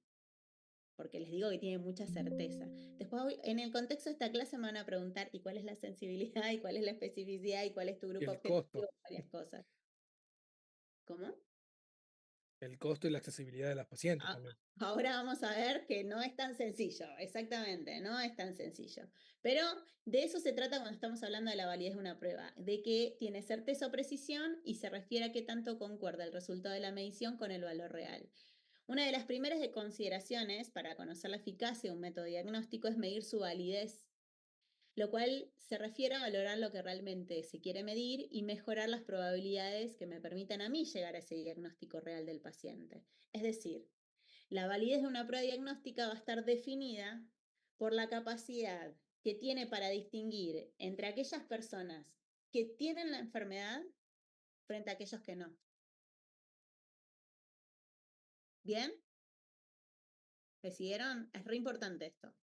S2: porque les digo que tiene mucha certeza. Después, en el contexto de esta clase me van a preguntar, ¿y cuál es la sensibilidad? ¿Y cuál es la especificidad? ¿Y cuál es tu
S1: Y
S2: grupo
S1: el
S2: objetivo?
S1: costo,
S2: Varias cosas. ¿Cómo?
S1: el costo y la accesibilidad de las pacientes
S2: Ah,
S1: también.
S2: Ahora vamos a ver que no es tan sencillo, exactamente, no es tan sencillo. Pero de eso se trata cuando estamos hablando de la validez de una prueba, de que tiene certeza o precisión y se refiere a qué tanto concuerda el resultado de la medición con el valor real. Una de las primeras de consideraciones para conocer la eficacia de un método diagnóstico es medir su validez, lo cual se refiere a valorar lo que realmente se quiere medir y mejorar las probabilidades que me permitan a mí llegar a ese diagnóstico real del paciente. Es decir, la validez de una prueba diagnóstica va a estar definida por la capacidad que tiene para distinguir entre aquellas personas que tienen la enfermedad frente a aquellos que no. ¿Bien? ¿Me siguieron? Es re importante esto.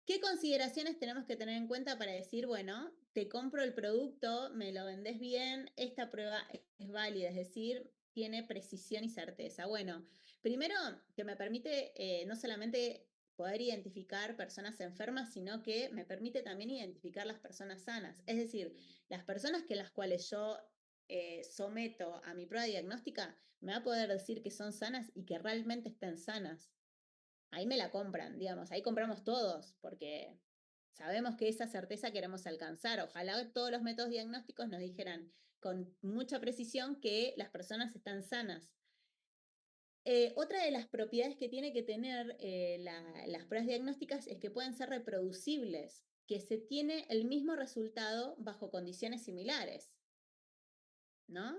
S2: ¿Qué consideraciones tenemos que tener en cuenta para decir, bueno, te compro el producto, me lo vendés bien, esta prueba es válida, es decir, tiene precisión y certeza? Bueno, primero que me permite no solamente poder identificar personas enfermas, sino que me permite también identificar las personas sanas. Es decir, las personas que las cuales yo someto a mi prueba diagnóstica, me va a poder decir que son sanas y que realmente estén sanas. Ahí me la compran, digamos, ahí compramos todos, porque sabemos que esa certeza queremos alcanzar. Ojalá todos los métodos diagnósticos nos dijeran con mucha precisión que las personas están sanas. Otra de las propiedades que tiene que tener las pruebas diagnósticas es que pueden ser reproducibles, que se tiene el mismo resultado bajo condiciones similares, ¿no?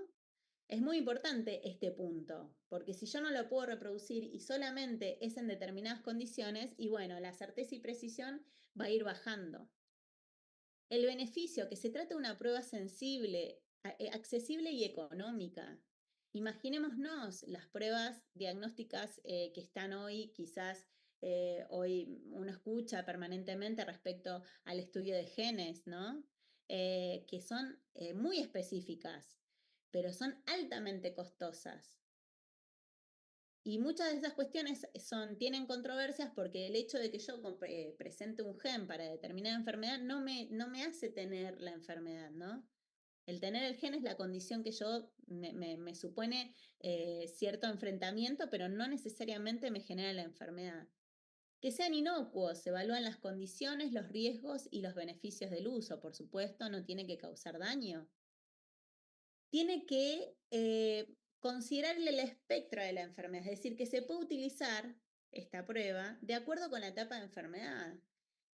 S2: Es muy importante este punto, porque si yo no lo puedo reproducir y solamente es en determinadas condiciones, y bueno, la certeza y precisión va a ir bajando. El beneficio, que se trata de una prueba sensible, accesible y económica. Imaginémonos las pruebas diagnósticas que están hoy, quizás hoy uno escucha permanentemente respecto al estudio de genes, ¿no? Que son muy específicas, pero son altamente costosas. Y muchas de esas cuestiones tienen controversias porque el hecho de que yo presente un gen para determinada enfermedad no me hace tener la enfermedad, ¿no? El tener el gen es la condición que yo me supone cierto enfrentamiento, pero no necesariamente me genera la enfermedad. Que sean inocuos, se evalúan las condiciones, los riesgos y los beneficios del uso. Por supuesto, no tiene que causar daño. Tiene que considerar el espectro de la enfermedad, es decir, que se puede utilizar esta prueba de acuerdo con la etapa de enfermedad.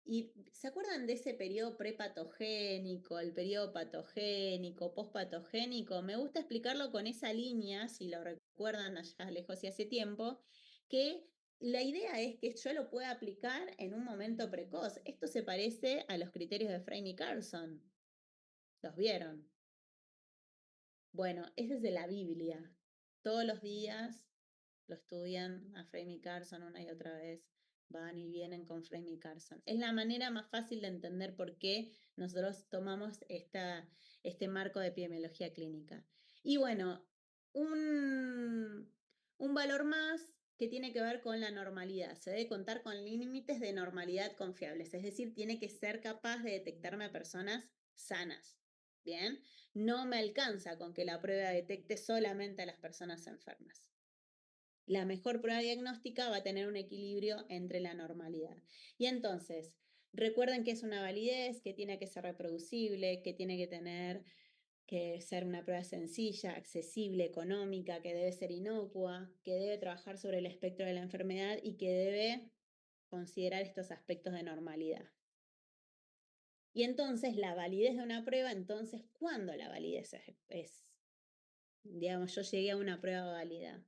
S2: ¿Y se acuerdan de ese periodo prepatogénico, el periodo patogénico, pospatogénico? Me gusta explicarlo con esa línea, si lo recuerdan allá lejos y hace tiempo, que la idea es que yo lo pueda aplicar en un momento precoz. Esto se parece a los criterios de Frame y Carson. ¿Los vieron? Bueno, ese es de la Biblia. Todos los días lo estudian a Frame y Carson una y otra vez. Van y vienen con Frame y Carson. Es la manera más fácil de entender por qué nosotros tomamos este marco de epidemiología clínica. Y bueno, un valor más que tiene que ver con la normalidad. Se debe contar con límites de normalidad confiables, es decir, tiene que ser capaz de detectarme a personas sanas. Bien, no me alcanza con que la prueba detecte solamente a las personas enfermas. La mejor prueba diagnóstica va a tener un equilibrio entre la normalidad. Y entonces, recuerden que es una validez, que tiene que ser reproducible, que tiene que tener que ser una prueba sencilla, accesible, económica, que debe ser inocua, que debe trabajar sobre el espectro de la enfermedad y que debe considerar estos aspectos de normalidad. Y entonces la validez de una prueba, entonces, ¿cuándo la validez digamos, yo llegué a una prueba válida?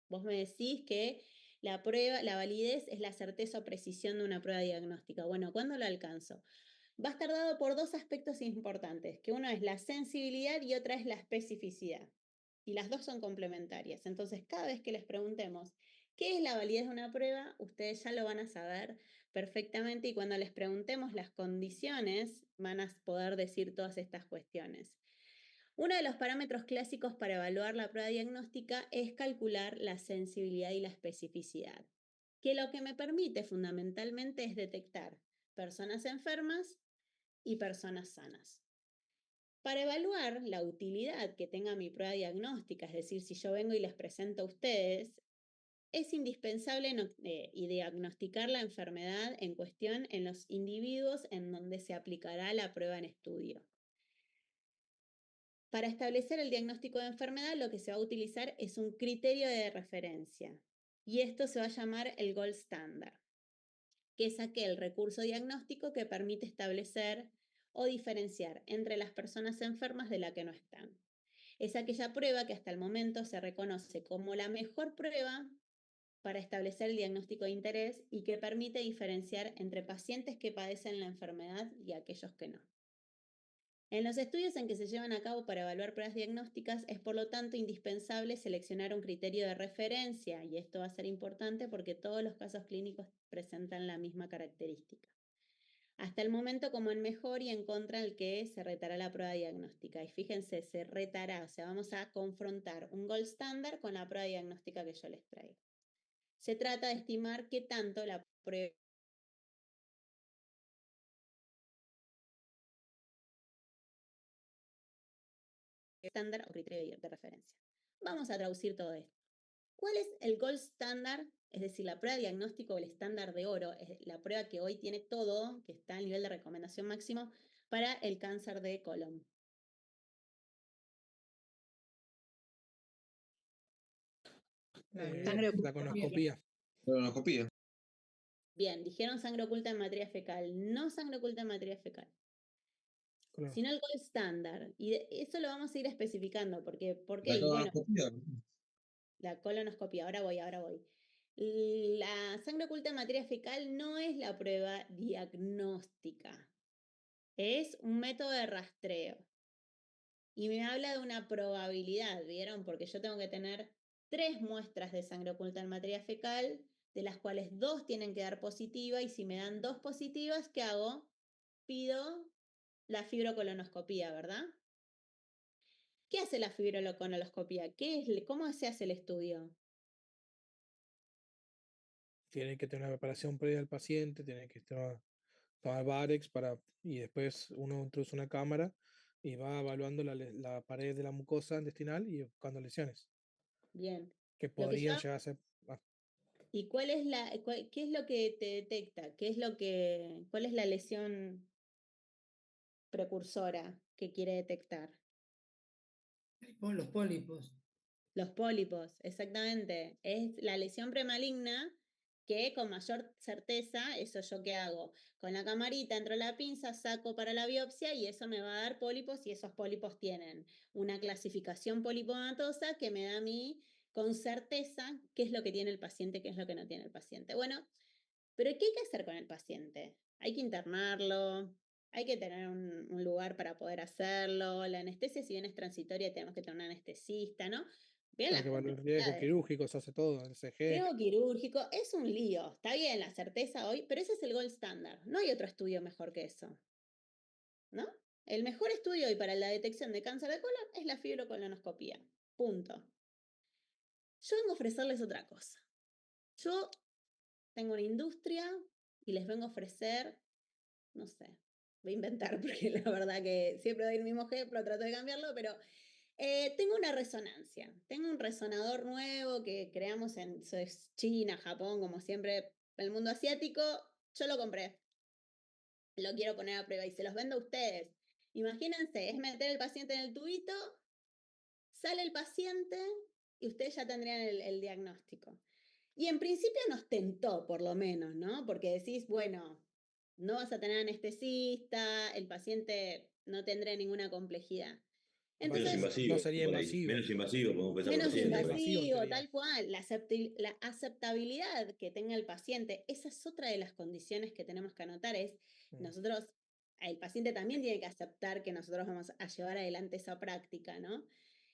S2: Vos me decís que la validez es la certeza o precisión de una prueba diagnóstica. Bueno, ¿cuándo lo alcanzo? Va a estar dado por dos aspectos importantes, que uno es la sensibilidad y otra es la especificidad. Y las dos son complementarias. Entonces, cada vez que les preguntemos qué es la validez de una prueba, ustedes ya lo van a saber perfectamente y cuando les preguntemos las condiciones, van a poder decir todas estas cuestiones. Uno de los parámetros clásicos para evaluar la prueba diagnóstica es calcular la sensibilidad y la especificidad. que lo que me permite fundamentalmente es detectar personas enfermas y personas sanas. Para evaluar la utilidad que tenga mi prueba diagnóstica, es decir, si yo vengo y les presento a ustedes, es indispensable y diagnosticar la enfermedad en cuestión en los individuos en donde se aplicará la prueba en estudio. Para establecer el diagnóstico de enfermedad, lo que se va a utilizar es un criterio de referencia, y esto se va a llamar el gold standard, que es aquel recurso diagnóstico que permite establecer o diferenciar entre las personas enfermas de las que no están. Es aquella prueba que hasta el momento se reconoce como la mejor prueba para establecer el diagnóstico de interés y que permite diferenciar entre pacientes que padecen la enfermedad y aquellos que no. En los estudios en que se llevan a cabo para evaluar pruebas diagnósticas es por lo tanto indispensable seleccionar un criterio de referencia, y esto va a ser importante porque todos los casos clínicos presentan la misma característica. Hasta el momento, como en mejor y en contra, el que se retará la prueba diagnóstica. Y fíjense, se retará, o sea, vamos a confrontar un gold standard con la prueba diagnóstica que yo les traigo. Se trata de estimar qué tanto la prueba estándar o criterio de referencia. Vamos a traducir todo esto. ¿Cuál es el gold standard? Es decir, la prueba de diagnóstico o el estándar de oro, es la prueba que hoy tiene todo, que está al nivel de recomendación máximo para el cáncer de colon.
S1: La colonoscopía.
S3: Colonoscopía.
S2: Bien, dijeron sangre oculta en materia fecal, no sangre oculta en materia fecal,
S1: Claro.
S2: sino el gold standard. Y eso lo vamos a ir especificando, porque, ¿por
S3: La
S2: qué? Y bueno,
S3: colonoscopía.
S2: la colonoscopia, ahora voy. La sangre oculta en materia fecal no es la prueba diagnóstica, es un método de rastreo. Y me habla de una probabilidad, ¿vieron? Porque yo tengo que tener 3 muestras de sangre oculta en materia fecal, de las cuales 2 tienen que dar positiva, y si me dan 2 positivas, ¿qué hago? Pido la fibrocolonoscopía, ¿verdad? ¿Qué hace la fibrocolonoscopía? ¿Cómo se hace el estudio?
S1: Tiene que tener una preparación previa al paciente, tiene que tomar Varex y después uno introduce una cámara y va evaluando la pared de la mucosa intestinal y buscando lesiones
S2: Bien.
S1: que
S2: Lo que
S1: podrían
S2: yo
S1: llegar a ser.
S2: ¿Y qué es lo que te detecta? ¿Cuál es la lesión precursora que quiere detectar?
S4: Los pólipos.
S2: Los pólipos, exactamente. Es la lesión premaligna que con mayor certeza, eso yo qué hago. Con la camarita entro la pinza, saco para la biopsia y eso me va a dar pólipos, y esos pólipos tienen una clasificación polipomatosa que me da a mí con certeza qué es lo que tiene el paciente, qué es lo que no tiene el paciente. Bueno, pero ¿qué hay que hacer con el paciente? Hay que internarlo, hay que tener un lugar para poder hacerlo. La anestesia, si bien es transitoria, tenemos que tener un anestesista, ¿no? Bien,
S1: Hay
S2: las
S1: que evaluar riesgos
S2: complejidades.
S1: quirúrgicos, hace todo, el CG.
S2: Riesgo quirúrgico es un lío. Está bien la certeza hoy, pero ese es el gold standard. No hay otro estudio mejor que eso, ¿no? El mejor estudio hoy para la detección de cáncer de colon es la fibrocolonoscopía. Punto. Yo vengo a ofrecerles otra cosa. Yo tengo una industria y les vengo a ofrecer, no sé, voy a inventar porque la verdad que siempre doy el mismo ejemplo, trato de cambiarlo, pero tengo una resonancia. Tengo un resonador nuevo que creamos en China, Japón, como siempre, el mundo asiático. Yo lo compré. Lo quiero poner a prueba y se los vendo a ustedes. Imagínense, es meter el paciente en el tubito, sale el paciente y ustedes ya tendrían el diagnóstico. Y en principio nos tentó, por lo menos, ¿no? Porque decís, bueno, no vas a tener anestesista, el paciente no tendrá ninguna complejidad.
S6: Menos
S2: Entonces,
S6: invasivo,
S1: No sería
S6: por ahí.
S1: invasivo.
S6: Menos invasivo, podemos pensar por
S2: menos
S6: paciente.
S1: Sería
S6: por ahí.
S1: invasivo, en
S2: invasivo,
S1: teoría.
S2: tal cual, la aceptabilidad que tenga el paciente, esa es otra de las condiciones que tenemos que anotar, es nosotros, el paciente también tiene que aceptar que nosotros vamos a llevar adelante esa práctica, ¿no?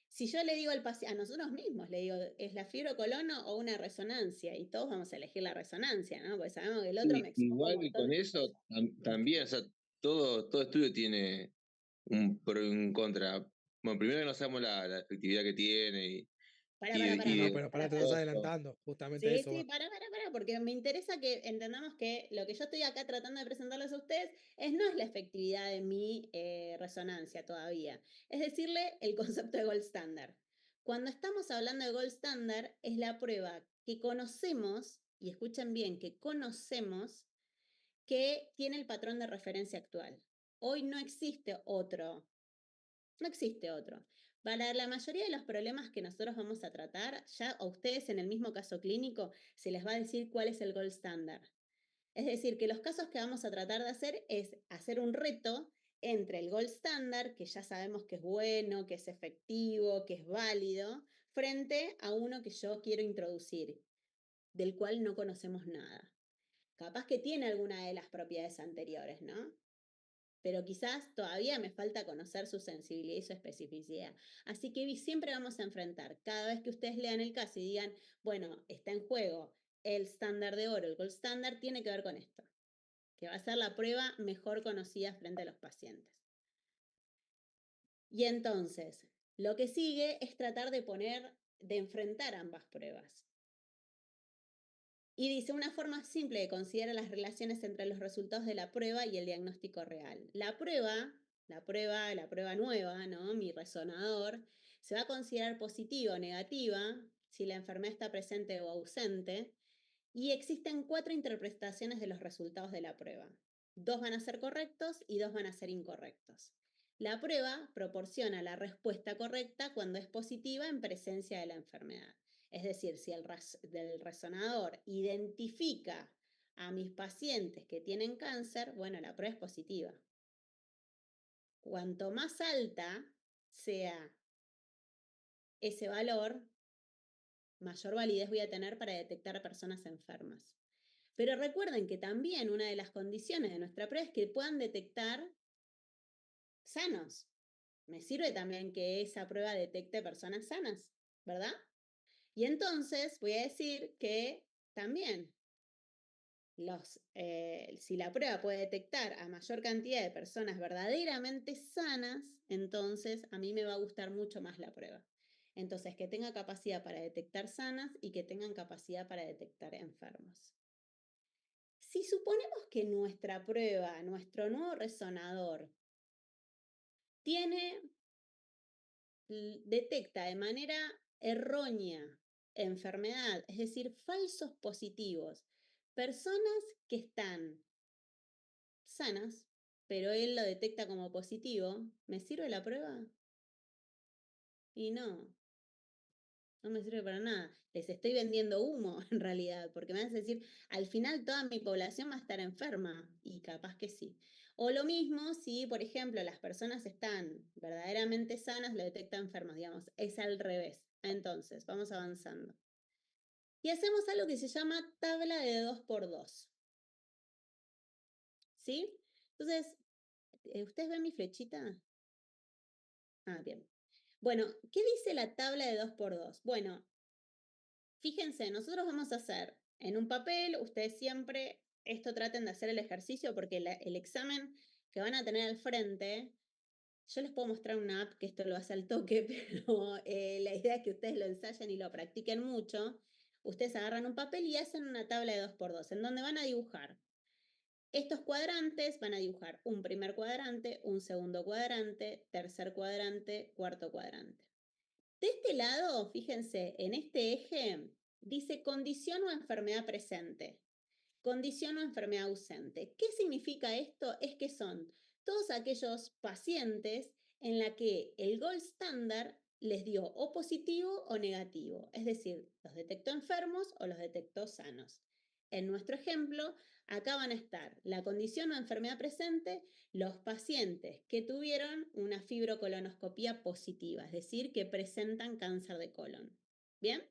S2: Si yo le digo al paciente, a nosotros mismos le digo, ¿es la fibrocolono o una resonancia? Y todos vamos a elegir la resonancia, ¿no? Porque sabemos que el otro me expongo
S3: Igual
S2: un
S3: que
S2: montón
S3: con
S2: de
S3: eso también, o sea, todo estudio tiene un pro y un contra. Bueno, primero que no sabemos la efectividad que tiene
S2: Para,
S3: y
S1: No,
S3: de
S1: pero para te estás
S3: costo.
S1: adelantando. Justamente
S2: Sí,
S1: eso
S2: sí,
S1: va.
S2: para. porque me interesa que entendamos que lo que yo estoy acá tratando de presentarles a ustedes no es la efectividad de mi resonancia todavía, es decirle el concepto de gold standard. Cuando estamos hablando de gold standard, es la prueba que conocemos, y escuchen bien, que conocemos que tiene el patrón de referencia actual. Hoy no existe otro. No existe otro. Para la mayoría de los problemas que nosotros vamos a tratar, ya a ustedes en el mismo caso clínico se les va a decir cuál es el gold standard. Es decir, que los casos que vamos a tratar de hacer es hacer un reto entre el gold standard, que ya sabemos que es bueno, que es efectivo, que es válido, frente a uno que yo quiero introducir, del cual no conocemos nada. Capaz que tiene alguna de las propiedades anteriores, ¿no? Pero quizás todavía me falta conocer su sensibilidad y su especificidad. Así que siempre vamos a enfrentar, cada vez que ustedes lean el caso y digan, bueno, está en juego el estándar de oro, el gold standard, tiene que ver con esto, que va a ser la prueba mejor conocida frente a los pacientes. Y entonces, lo que sigue es tratar de enfrentar ambas pruebas. Y dice, una forma simple de considerar las relaciones entre los resultados de la prueba y el diagnóstico real. La prueba nueva, ¿no? Mi resonador, se va a considerar positiva o negativa si la enfermedad está presente o ausente. Y existen 4 interpretaciones de los resultados de la prueba. 2 van a ser correctos y 2 van a ser incorrectos. La prueba proporciona la respuesta correcta cuando es positiva en presencia de la enfermedad. Es decir, si el resonador identifica a mis pacientes que tienen cáncer, bueno, la prueba es positiva. Cuanto más alta sea ese valor, mayor validez voy a tener para detectar personas enfermas. Pero recuerden que también una de las condiciones de nuestra prueba es que puedan detectar sanos. Me sirve también que esa prueba detecte personas sanas, ¿verdad? Y entonces voy a decir que también si la prueba puede detectar a mayor cantidad de personas verdaderamente sanas, entonces a mí me va a gustar mucho más la prueba. Entonces, que tenga capacidad para detectar sanas y que tengan capacidad para detectar enfermos. Si suponemos que nuestra prueba, nuestro nuevo resonador, detecta de manera errónea enfermedad, es decir, falsos positivos, personas que están sanas, pero él lo detecta como positivo, ¿me sirve la prueba? Y no me sirve para nada. Les estoy vendiendo humo en realidad, porque me vas a decir, al final toda mi población va a estar enferma, y capaz que sí. O lo mismo si, por ejemplo, las personas están verdaderamente sanas, lo detecta enfermas, digamos, es al revés. Entonces, vamos avanzando. Y hacemos algo que se llama tabla de 2x2. ¿Sí? Entonces, ¿ustedes ven mi flechita? Ah, bien. Bueno, ¿qué dice la tabla de 2x2? Bueno, fíjense, nosotros vamos a hacer en un papel, ustedes siempre esto traten de hacer el ejercicio porque el examen que van a tener al frente, yo les puedo mostrar una app que esto lo hace al toque, pero la idea es que ustedes lo ensayen y lo practiquen mucho. Ustedes agarran un papel y hacen una tabla de 2x2 en donde van a dibujar. Estos cuadrantes van a dibujar un primer cuadrante, un segundo cuadrante, tercer cuadrante, cuarto cuadrante. De este lado, fíjense, en este eje dice condición o enfermedad presente, condición o enfermedad ausente. ¿Qué significa esto? Es que son todos aquellos pacientes en la que el gold standard les dio o positivo o negativo, es decir, los detectó enfermos o los detectó sanos. En nuestro ejemplo, acá van a estar la condición o enfermedad presente, los pacientes que tuvieron una fibrocolonoscopía positiva, es decir, que presentan cáncer de colon. ¿Bien?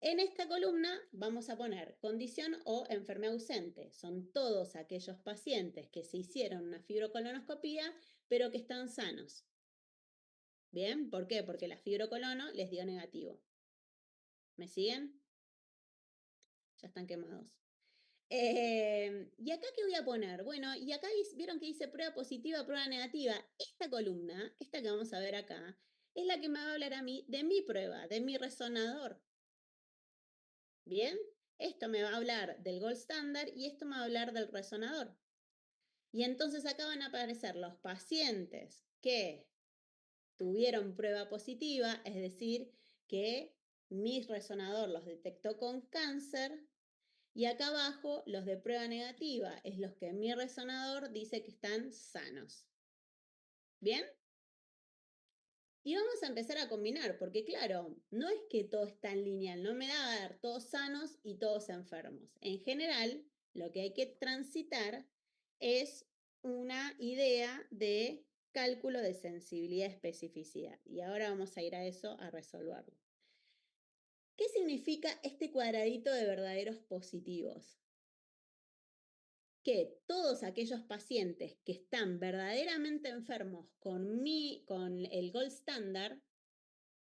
S2: En esta columna vamos a poner condición o enfermedad ausente. Son todos aquellos pacientes que se hicieron una fibrocolonoscopía, pero que están sanos. ¿Bien? ¿Por qué? Porque la fibrocolono les dio negativo. ¿Me siguen? Ya están quemados. ¿Y acá qué voy a poner? Bueno, y acá vieron que dice prueba positiva, prueba negativa. Esta columna, esta que vamos a ver acá, es la que me va a hablar a mí de mi prueba, de mi resonador. ¿Bien? esto me va a hablar del gold standard y esto me va a hablar del resonador. Y entonces acá van a aparecer los pacientes que tuvieron prueba positiva, es decir, que mi resonador los detectó con cáncer, y acá abajo los de prueba negativa es los que mi resonador dice que están sanos. ¿Bien? Y vamos a empezar a combinar, porque claro, no es que todo es tan lineal, no me da a dar todos sanos y todos enfermos. En general, lo que hay que transitar es una idea de cálculo de sensibilidad y especificidad. Y ahora vamos a ir a eso a resolverlo. ¿Qué significa este cuadradito de verdaderos positivos? Que todos aquellos pacientes que están verdaderamente enfermos con el gold standard,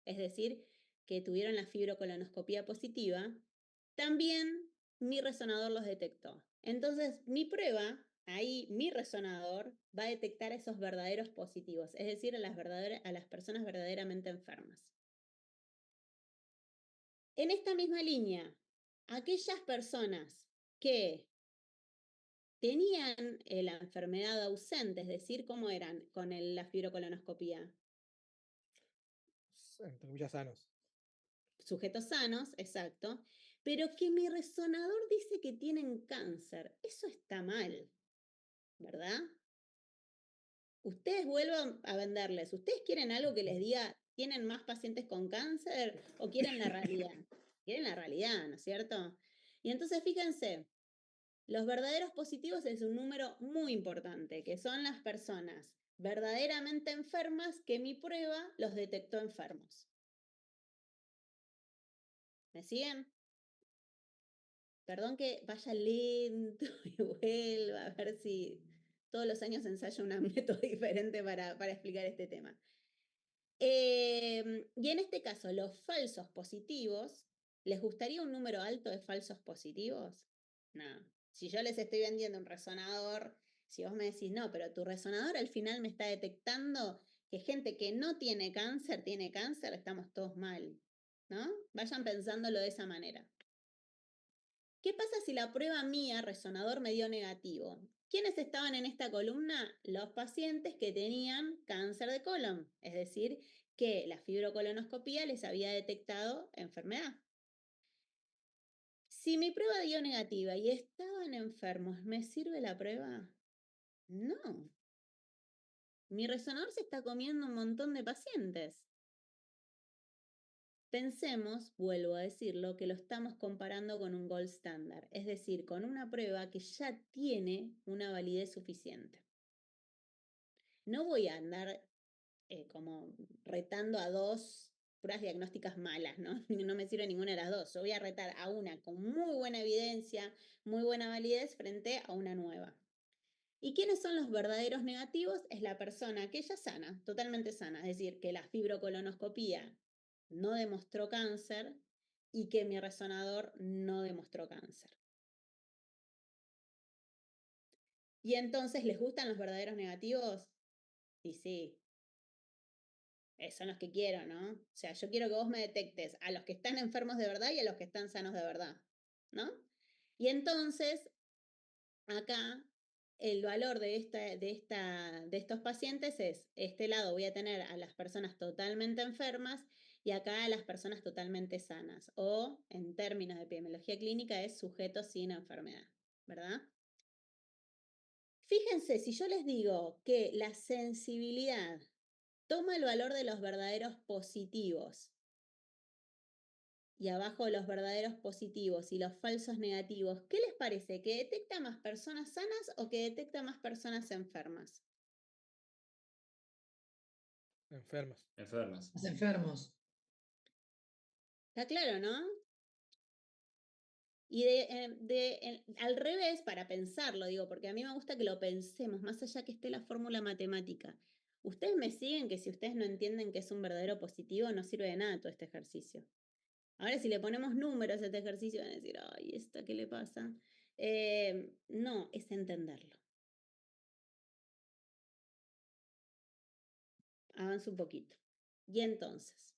S2: es decir, que tuvieron la fibrocolonoscopía positiva, también mi resonador los detectó. Entonces, mi prueba, ahí mi resonador va a detectar esos verdaderos positivos, es decir, a las personas verdaderamente enfermas. En esta misma línea, aquellas personas que tenían la enfermedad ausente, es decir, ¿cómo eran con la fibrocolonoscopía?
S1: Entre comillas, sanos.
S2: Sujetos sanos, exacto, pero que mi resonador dice que tienen cáncer. Eso está mal, ¿verdad? Ustedes vuelvan a venderles. ¿Ustedes quieren algo que les diga, tienen más pacientes con cáncer o quieren la realidad? Quieren la realidad, ¿no es cierto? Y entonces fíjense, los verdaderos positivos es un número muy importante, que son las personas verdaderamente enfermas que mi prueba los detectó enfermos. ¿Me siguen? Perdón que vaya lento y vuelva, a ver si todos los años ensayo un método diferente para explicar este tema. Y en este caso, los falsos positivos, ¿les gustaría un número alto de falsos positivos? No. Si yo les estoy vendiendo un resonador, si vos me decís, no, pero tu resonador al final me está detectando que gente que no tiene cáncer, estamos todos mal, ¿no? Vayan pensándolo de esa manera. ¿Qué pasa si la prueba mía, resonador, me dio negativo? ¿Quiénes estaban en esta columna? Los pacientes que tenían cáncer de colon, es decir, que la fibrocolonoscopía les había detectado enfermedad. Si mi prueba dio negativa y estaban enfermos, ¿me sirve la prueba? No. Mi resonador se está comiendo un montón de pacientes. Pensemos, vuelvo a decirlo, que lo estamos comparando con un gold standard, es decir, con una prueba que ya tiene una validez suficiente. No voy a andar como retando a dos pruebas diagnósticas malas, ¿no? No me sirve ninguna de las dos. Yo voy a retar a una con muy buena evidencia, muy buena validez frente a una nueva. ¿Y quiénes son los verdaderos negativos? Es la persona que ella es sana, totalmente sana, es decir, que la fibrocolonoscopía no demostró cáncer y que mi resonador no demostró cáncer. ¿Y entonces les gustan los verdaderos negativos? Y sí, son los que quiero, ¿no? O sea, yo quiero que vos me detectes a los que están enfermos de verdad y a los que están sanos de verdad, ¿no? Y entonces, acá, el valor de estos pacientes es, este lado voy a tener a las personas totalmente enfermas y acá a las personas totalmente sanas. O, en términos de epidemiología clínica, es sujetos sin enfermedad, ¿verdad? Fíjense, si yo les digo que la sensibilidad toma el valor de los verdaderos positivos y abajo los verdaderos positivos y los falsos negativos, ¿qué les parece? ¿Que detecta más personas sanas o que detecta más personas enfermas?
S1: Enfermas.
S6: Enfermas.
S4: Los enfermos.
S2: Está claro, ¿no? Y al revés, para pensarlo, digo, porque a mí me gusta que lo pensemos, más allá que esté la fórmula matemática. Ustedes me siguen que si ustedes no entienden que es un verdadero positivo, no sirve de nada todo este ejercicio. Ahora, si le ponemos números a este ejercicio, van a decir, ay, ¿esta qué le pasa? No, es entenderlo. Avanza un poquito. Y entonces,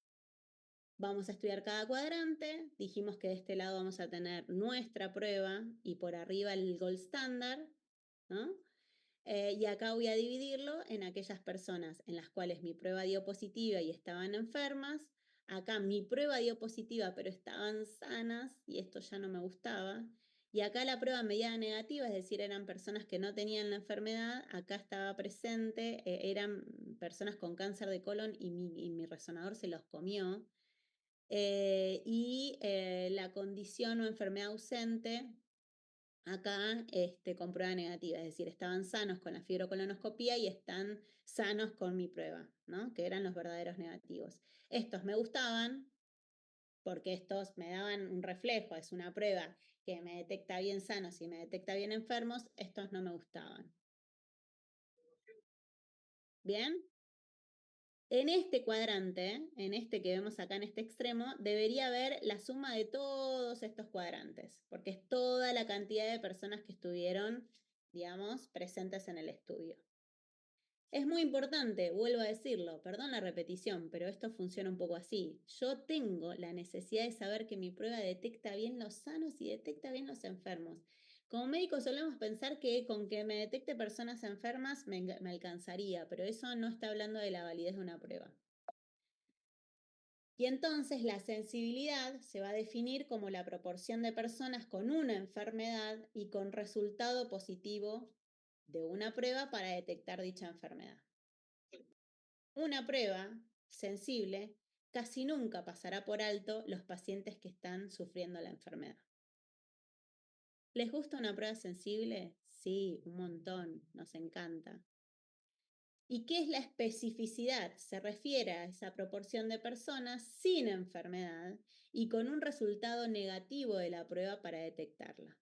S2: Vamos a estudiar cada cuadrante, dijimos que de este lado vamos a tener nuestra prueba y por arriba el gold standard, ¿no? Y acá voy a dividirlo en aquellas personas en las cuales mi prueba dio positiva y estaban enfermas. Acá mi prueba dio positiva pero estaban sanas y esto ya no me gustaba. Y acá la prueba mediada negativa, es decir, eran personas que no tenían la enfermedad, acá estaba presente, eran personas con cáncer de colon y mi resonador se los comió. La condición o enfermedad ausente, acá con prueba negativa, es decir, estaban sanos con la fibrocolonoscopía y están sanos con mi prueba, ¿no? Que eran los verdaderos negativos. Estos me gustaban porque estos me daban un reflejo, es una prueba que me detecta bien sanos y me detecta bien enfermos, estos no me gustaban. ¿Bien? En este cuadrante, en este que vemos acá en este extremo, debería haber la suma de todos estos cuadrantes, porque es toda la cantidad de personas que estuvieron, digamos, presentes en el estudio. Es muy importante, vuelvo a decirlo, perdón la repetición, pero esto funciona un poco así. Yo tengo la necesidad de saber que mi prueba detecta bien los sanos y detecta bien los enfermos. Como médicos solemos pensar que con que me detecte personas enfermas me alcanzaría, pero eso no está hablando de la validez de una prueba. Y entonces la sensibilidad se va a definir como la proporción de personas con una enfermedad y con resultado positivo de una prueba para detectar dicha enfermedad. Una prueba sensible casi nunca pasará por alto los pacientes que están sufriendo la enfermedad. ¿Les gusta una prueba sensible? Sí, un montón, nos encanta. ¿Y qué es la especificidad? Se refiere a esa proporción de personas sin enfermedad y con un resultado negativo de la prueba para detectarla.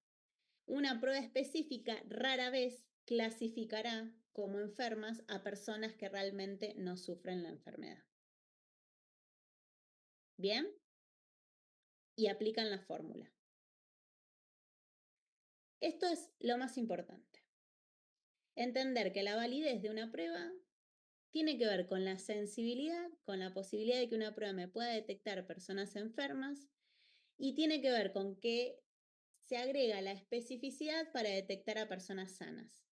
S2: Una prueba específica rara vez clasificará como enfermas a personas que realmente no sufren la enfermedad. ¿Bien? Y aplican la fórmula. Esto es lo más importante. Entender que la validez de una prueba tiene que ver con la sensibilidad, con la posibilidad de que una prueba me pueda detectar personas enfermas y tiene que ver con que se agrega la especificidad para detectar a personas sanas.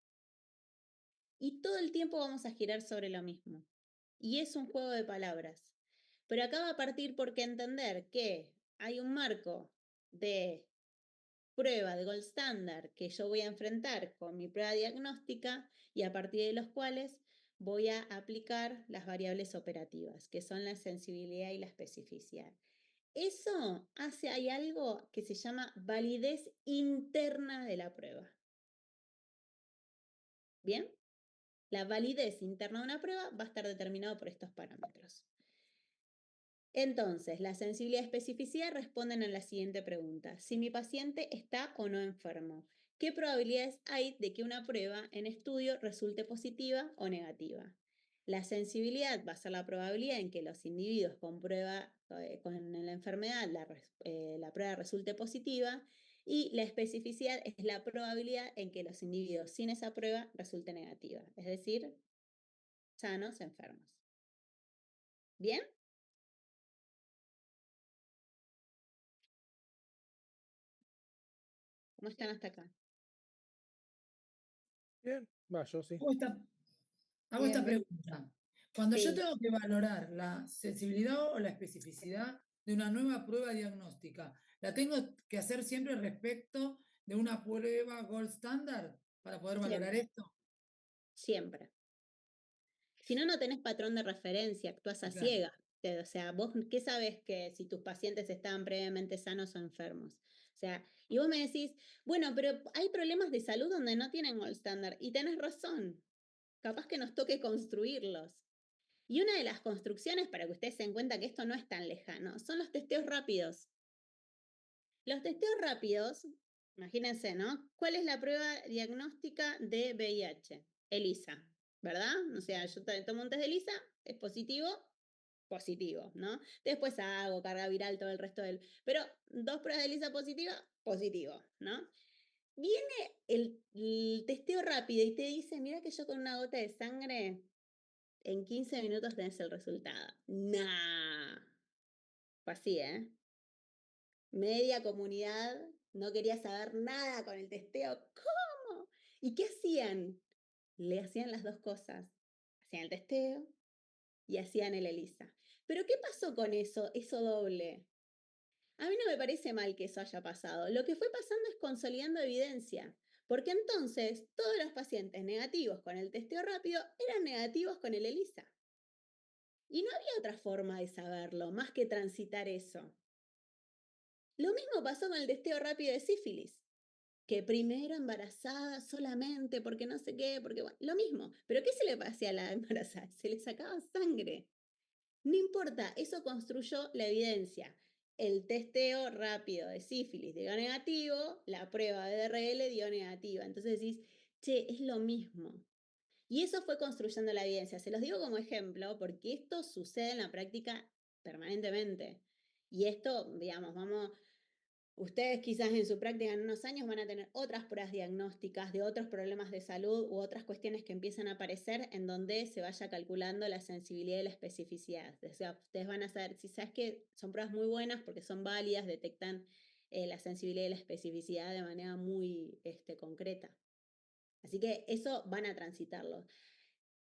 S2: Y todo el tiempo vamos a girar sobre lo mismo. Y es un juego de palabras. Pero acá va a partir porque entender que hay un marco de prueba de gold standard que yo voy a enfrentar con mi prueba diagnóstica y a partir de los cuales voy a aplicar las variables operativas, que son la sensibilidad y la especificidad. Eso hay algo que se llama validez interna de la prueba. ¿Bien? La validez interna de una prueba va a estar determinada por estos parámetros. Entonces, la sensibilidad y especificidad responden a la siguiente pregunta. Si mi paciente está o no enfermo, ¿qué probabilidades hay de que una prueba en estudio resulte positiva o negativa? La sensibilidad va a ser la probabilidad en que los individuos con la enfermedad la prueba resulte positiva y la especificidad es la probabilidad en que los individuos sin esa prueba resulte negativa, es decir, sanos, enfermos. ¿Bien? ¿Cómo están hasta acá?
S1: Bien, va, yo sí.
S4: Hago esta
S2: Bien.
S4: pregunta. Cuando yo
S2: Sí.
S4: tengo que valorar la sensibilidad o la especificidad de una nueva prueba diagnóstica, ¿la tengo que hacer siempre respecto de una prueba gold standard para poder valorar
S2: Siempre.
S4: esto?
S2: Siempre. Si no, no tenés patrón de referencia, actúas a
S4: Claro.
S2: ciegas. O sea, vos, ¿qué sabés que si tus pacientes estaban previamente sanos o enfermos? O sea, y vos me decís, bueno, pero hay problemas de salud donde no tienen gold standard. Y tenés razón. Capaz que nos toque construirlos. Y una de las construcciones, para que ustedes se den cuenta que esto no es tan lejano, son los testeos rápidos. Los testeos rápidos, imagínense, ¿no? ¿Cuál es la prueba diagnóstica de VIH? ELISA, ¿verdad? O sea, yo tomo un test de ELISA, es positivo, positivo, ¿no? Después hago carga viral, todo el resto del... Pero 2 pruebas de ELISA positiva, positivo, ¿no? Viene el testeo rápido y te dice, mira que yo con una gota de sangre, en 15 minutos tenés el resultado. Nah. Fue así, ¿eh? Media comunidad no quería saber nada con el testeo. ¿Cómo? ¿Y qué hacían? Le hacían las dos cosas. Hacían el testeo y hacían el ELISA. Pero ¿qué pasó con eso doble? A mí no me parece mal que eso haya pasado. Lo que fue pasando es consolidando evidencia. Porque entonces todos los pacientes negativos con el testeo rápido eran negativos con el ELISA. Y no había otra forma de saberlo, más que transitar eso. Lo mismo pasó con el testeo rápido de sífilis, que primero embarazada solamente porque no sé qué, porque bueno, lo mismo. Pero ¿qué se le hacía a la embarazada? Se le sacaba sangre. No importa, eso construyó la evidencia. El testeo rápido de sífilis dio negativo, la prueba de DRL dio negativa. Entonces decís, che, es lo mismo. Y eso fue construyendo la evidencia. Se los digo como ejemplo porque esto sucede en la práctica permanentemente. Y esto, digamos, ustedes quizás en su práctica en unos años van a tener otras pruebas diagnósticas de otros problemas de salud u otras cuestiones que empiezan a aparecer en donde se vaya calculando la sensibilidad y la especificidad. O sea, ustedes van a saber, si sabes que son pruebas muy buenas porque son válidas, detectan la sensibilidad y la especificidad de manera muy concreta. Así que eso van a transitarlo.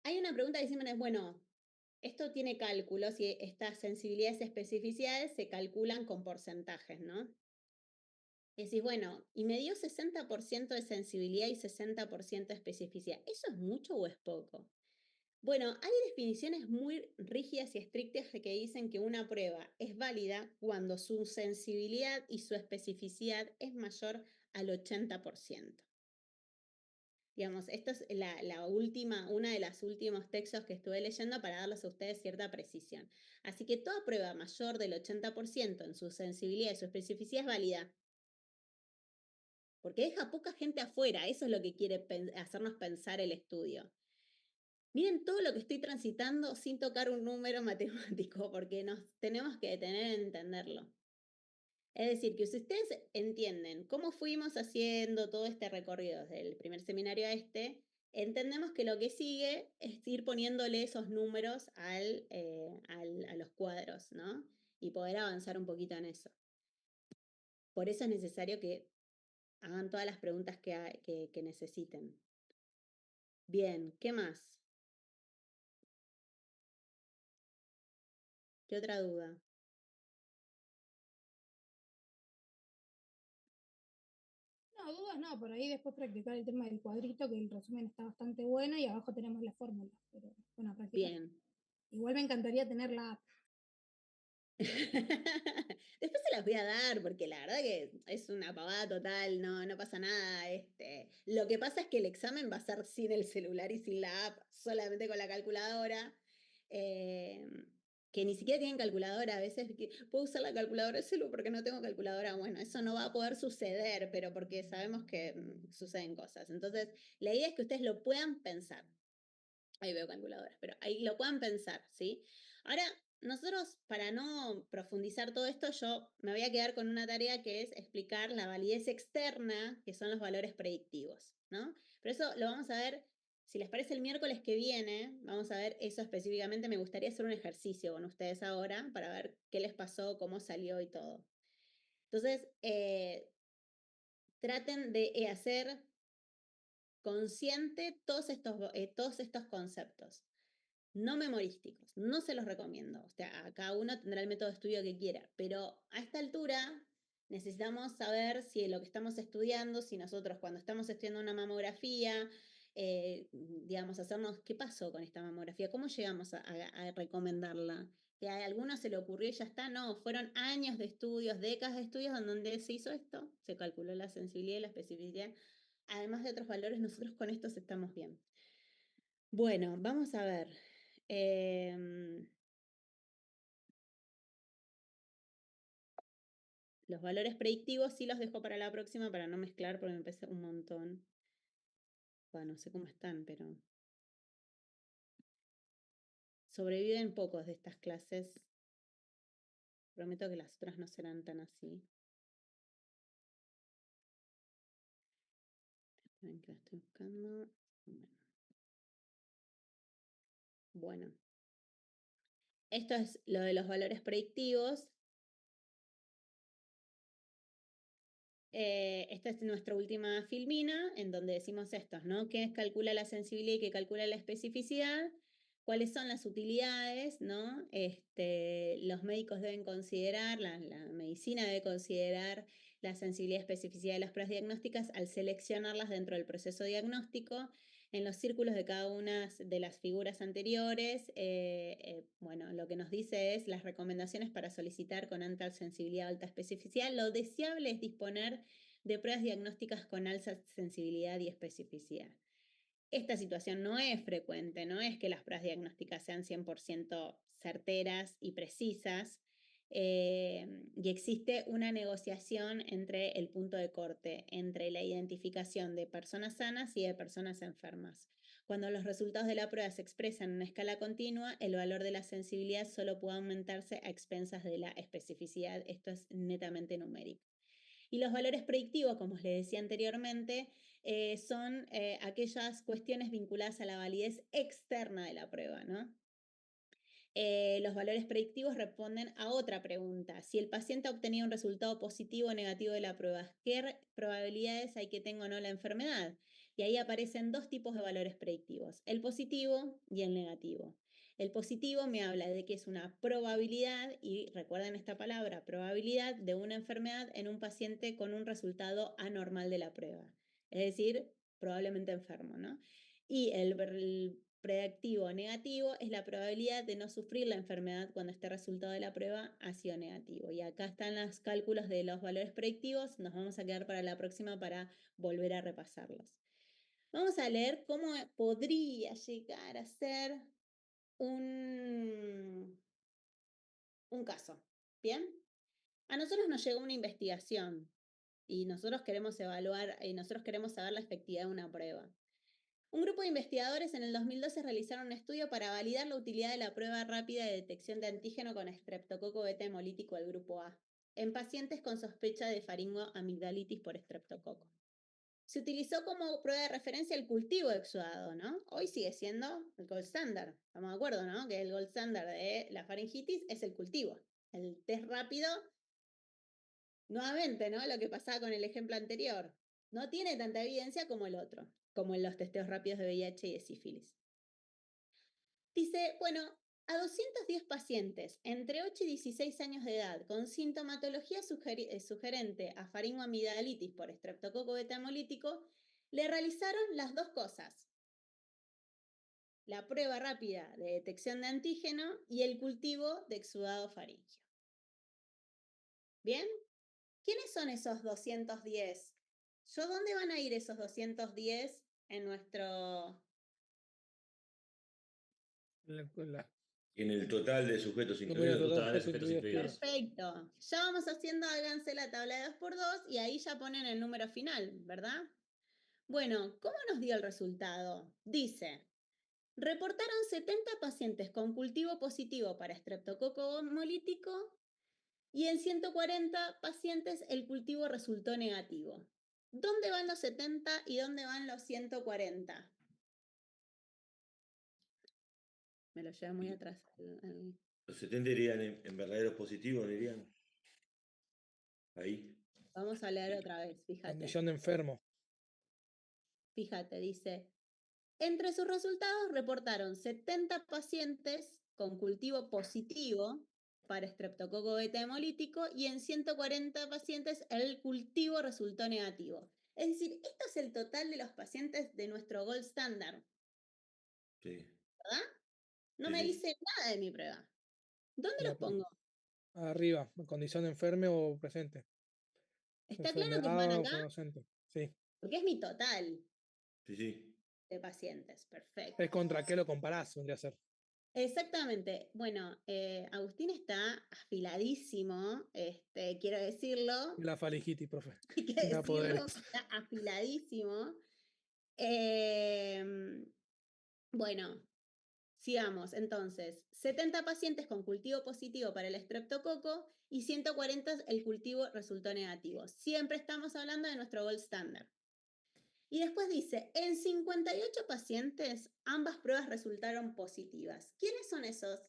S2: Hay una pregunta que siempre es, bueno, esto tiene cálculos y estas sensibilidades y especificidades se calculan con porcentajes, ¿no? Y decís, bueno, y me dio 60% de sensibilidad y 60% de especificidad. ¿Eso es mucho o es poco? Bueno, hay definiciones muy rígidas y estrictas que dicen que una prueba es válida cuando su sensibilidad y su especificidad es mayor al 80%. Digamos, esta es una de las últimos textos que estuve leyendo para darles a ustedes cierta precisión. Así que toda prueba mayor del 80% en su sensibilidad y su especificidad es válida. Porque deja poca gente afuera, eso es lo que quiere hacernos pensar el estudio. Miren todo lo que estoy transitando sin tocar un número matemático, porque nos tenemos que detener en entenderlo. Es decir, que si ustedes entienden cómo fuimos haciendo todo este recorrido desde el primer seminario a entendemos que lo que sigue es ir poniéndole esos números a los cuadros, ¿no? Y poder avanzar un poquito en eso. Por eso es necesario que hagan todas las preguntas que necesiten. Bien, ¿qué más? ¿Qué otra duda?
S6: No, dudas no, por ahí después practicar el tema del cuadrito, que el resumen está bastante bueno y abajo tenemos la fórmula, pero bueno, practicar.
S2: Bien.
S6: Igual me encantaría tener la app.
S2: Después se las voy a dar, porque la verdad que es una pavada total, no pasa nada. Lo que pasa es que el examen va a ser sin el celular y sin la app, solamente con la calculadora. Que ni siquiera tienen calculadora, a veces puedo usar la calculadora de celu porque no tengo calculadora. Bueno, eso no va a poder suceder, pero porque sabemos que suceden cosas. Entonces, la idea es que ustedes lo puedan pensar. Ahí veo calculadoras, pero ahí lo puedan pensar, ¿sí? Ahora, nosotros, para no profundizar todo esto, yo me voy a quedar con una tarea que es explicar la validez externa, que son los valores predictivos, ¿no? Pero eso lo vamos a ver, si les parece el miércoles que viene, vamos a ver eso específicamente. Me gustaría hacer un ejercicio con ustedes ahora para ver qué les pasó, cómo salió y todo. Entonces, traten de hacer consciente todos estos conceptos. No memorísticos, no se los recomiendo. O sea, cada uno tendrá el método de estudio que quiera, pero a esta altura necesitamos saber si lo que estamos estudiando, si nosotros cuando estamos estudiando una mamografía, digamos, hacernos, ¿qué pasó con esta mamografía? ¿Cómo llegamos a recomendarla? ¿Que a alguno se le ocurrió y ya está? No, fueron años de estudios, décadas de estudios en donde se hizo esto, se calculó la sensibilidad y la especificidad. Además de otros valores, nosotros con estos estamos bien. Bueno, vamos a ver. Los valores predictivos sí los dejo para la próxima para no mezclar porque me parece un montón. Bueno, no sé cómo están, pero sobreviven pocos de estas clases. Prometo que las otras no serán tan así. Esperen que la estoy buscando. Bueno. Esto es lo de los valores predictivos. esta es nuestra última filmina, en donde decimos estos, ¿no? ¿Qué calcula la sensibilidad y qué calcula la especificidad? ¿Cuáles son las utilidades, no? Los médicos deben considerar, la medicina debe considerar la sensibilidad y especificidad de las pruebas diagnósticas al seleccionarlas dentro del proceso diagnóstico. En los círculos de cada una de las figuras anteriores, bueno, lo que nos dice es las recomendaciones para solicitar con alta sensibilidad o alta especificidad. Lo deseable es disponer de pruebas diagnósticas con alta sensibilidad y especificidad. Esta situación no es frecuente, no es que las pruebas diagnósticas sean 100% certeras y precisas, y existe una negociación entre el punto de corte, entre la identificación de personas sanas y de personas enfermas. Cuando los resultados de la prueba se expresan en una escala continua, el valor de la sensibilidad solo puede aumentarse a expensas de la especificidad. Esto es netamente numérico. Y los valores predictivos, como les decía anteriormente, son aquellas cuestiones vinculadas a la validez externa de la prueba, ¿no? Los valores predictivos responden a otra pregunta. Si el paciente ha obtenido un resultado positivo o negativo de la prueba, ¿qué probabilidades hay que tenga o no la enfermedad? Y ahí aparecen dos tipos de valores predictivos, el positivo y el negativo. El positivo me habla de que es una probabilidad, y recuerden esta palabra, probabilidad de una enfermedad en un paciente con un resultado anormal de la prueba. Es decir, probablemente enfermo, ¿no? Y el predictivo negativo es la probabilidad de no sufrir la enfermedad cuando este resultado de la prueba ha sido negativo. Y acá están los cálculos de los valores predictivos. Nos vamos a quedar para la próxima para volver a repasarlos. Vamos a leer cómo podría llegar a ser un caso. ¿Bien? A nosotros nos llegó una investigación y nosotros queremos evaluar, nosotros queremos saber la efectividad de una prueba. Un grupo de investigadores en el 2012 realizaron un estudio para validar la utilidad de la prueba rápida de detección de antígeno con estreptococo beta hemolítico del grupo A en pacientes con sospecha de faringoamigdalitis por estreptococo. Se utilizó como prueba de referencia el cultivo de exudado, ¿no? Hoy sigue siendo el gold standard. Estamos de acuerdo, ¿no? Que el gold standard de la faringitis es el cultivo. El test rápido, nuevamente, ¿no? Lo que pasaba con el ejemplo anterior. No tiene tanta evidencia como el otro, como en los testeos rápidos de VIH y de sífilis. Dice, bueno, a 210 pacientes entre 8 y 16 años de edad con sintomatología sugerente a faringoamigdalitis por estreptococo beta hemolítico, le realizaron las dos cosas. La prueba rápida de detección de antígeno y el cultivo de exudado faríngeo. ¿Bien? ¿Quiénes son esos 210? ¿Dónde van a ir esos 210 en nuestro...
S7: En el total de sujetos
S1: Número
S7: incluidos.
S1: total
S8: Total
S1: de
S8: de sujetos
S1: sujetos incluidos.
S2: Perfecto. Ya vamos haciendo, háganse la tabla de 2x2 y ahí ya ponen el número final, ¿verdad? Bueno, ¿cómo nos dio el resultado? Dice, reportaron 70 pacientes con cultivo positivo para estreptococo hemolítico y en 140 pacientes el cultivo resultó negativo. ¿Dónde van los 70 y dónde van los 140? Me lo lleva muy atrás.
S7: Los 70 irían en verdaderos positivos, ¿no irían? Ahí.
S2: Vamos a leer otra vez, fíjate.
S1: Condición de enfermo.
S2: Fíjate, dice, entre sus resultados reportaron 70 pacientes con cultivo positivo para estreptococo beta hemolítico y en 140 pacientes el cultivo resultó negativo. Es decir, esto es el total de los pacientes de nuestro gold standard,
S7: Sí.
S2: ¿verdad? No
S7: Sí,
S2: me
S7: sí.
S2: dice nada de mi prueba. ¿Dónde los pongo?
S1: Arriba, condición de enferme o presente.
S2: Está claro que van
S1: Enfermedad o
S2: acá
S1: ausente. Sí.
S2: porque es mi total
S7: Sí, sí.
S2: de pacientes. Perfecto.
S1: Es contra qué lo comparás, vendría a ser.
S2: Exactamente. Bueno, Agustín está afiladísimo, quiero decirlo.
S1: La faringitis, profe.
S2: Hay que
S1: Da
S2: decirlo,
S1: poderes.
S2: está afiladísimo. Bueno, sigamos. Entonces, 70 pacientes con cultivo positivo para el estreptococo y 140 el cultivo resultó negativo. Siempre estamos hablando de nuestro gold standard. Y después dice, en 58 pacientes ambas pruebas resultaron positivas. ¿Quiénes son esos?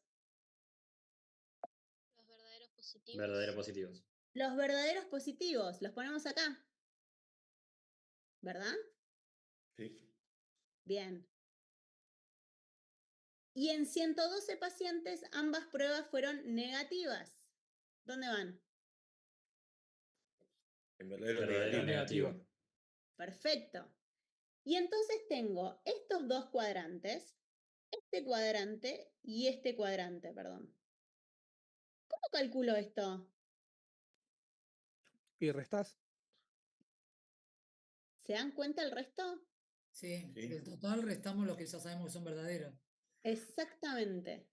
S9: Los verdaderos positivos.
S8: Verdaderos positivos.
S2: Los verdaderos positivos, los ponemos acá. ¿verdad?
S7: Sí.
S2: Bien. Y en 112 pacientes ambas pruebas fueron negativas. ¿Dónde van?
S7: En verdadero
S8: Verdadero
S7: negativo.
S8: negativo.
S2: Perfecto. Y entonces tengo estos dos cuadrantes, este cuadrante y este cuadrante, perdón. ¿Cómo calculo esto?
S1: Y restás.
S2: ¿Se dan cuenta el resto?
S4: Sí,
S7: Sí.
S4: del total restamos los que ya sabemos que son verdaderos.
S2: Exactamente.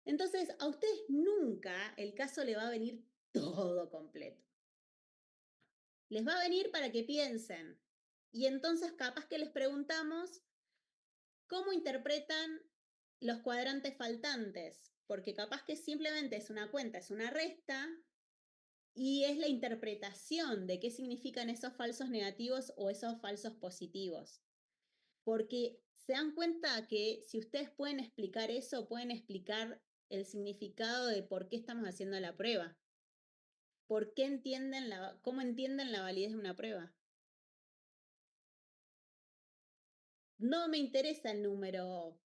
S2: Entonces, a ustedes nunca el caso le va a venir todo completo. Les va a venir para que piensen. Y entonces capaz que les preguntamos cómo interpretan los cuadrantes faltantes, porque capaz que simplemente es una cuenta, es una resta, y es la interpretación de qué significan esos falsos negativos o esos falsos positivos. Porque se dan cuenta que si ustedes pueden explicar eso, pueden explicar el significado de por qué estamos haciendo la prueba. ¿Por qué entienden cómo entienden la validez de una prueba? No me interesa el número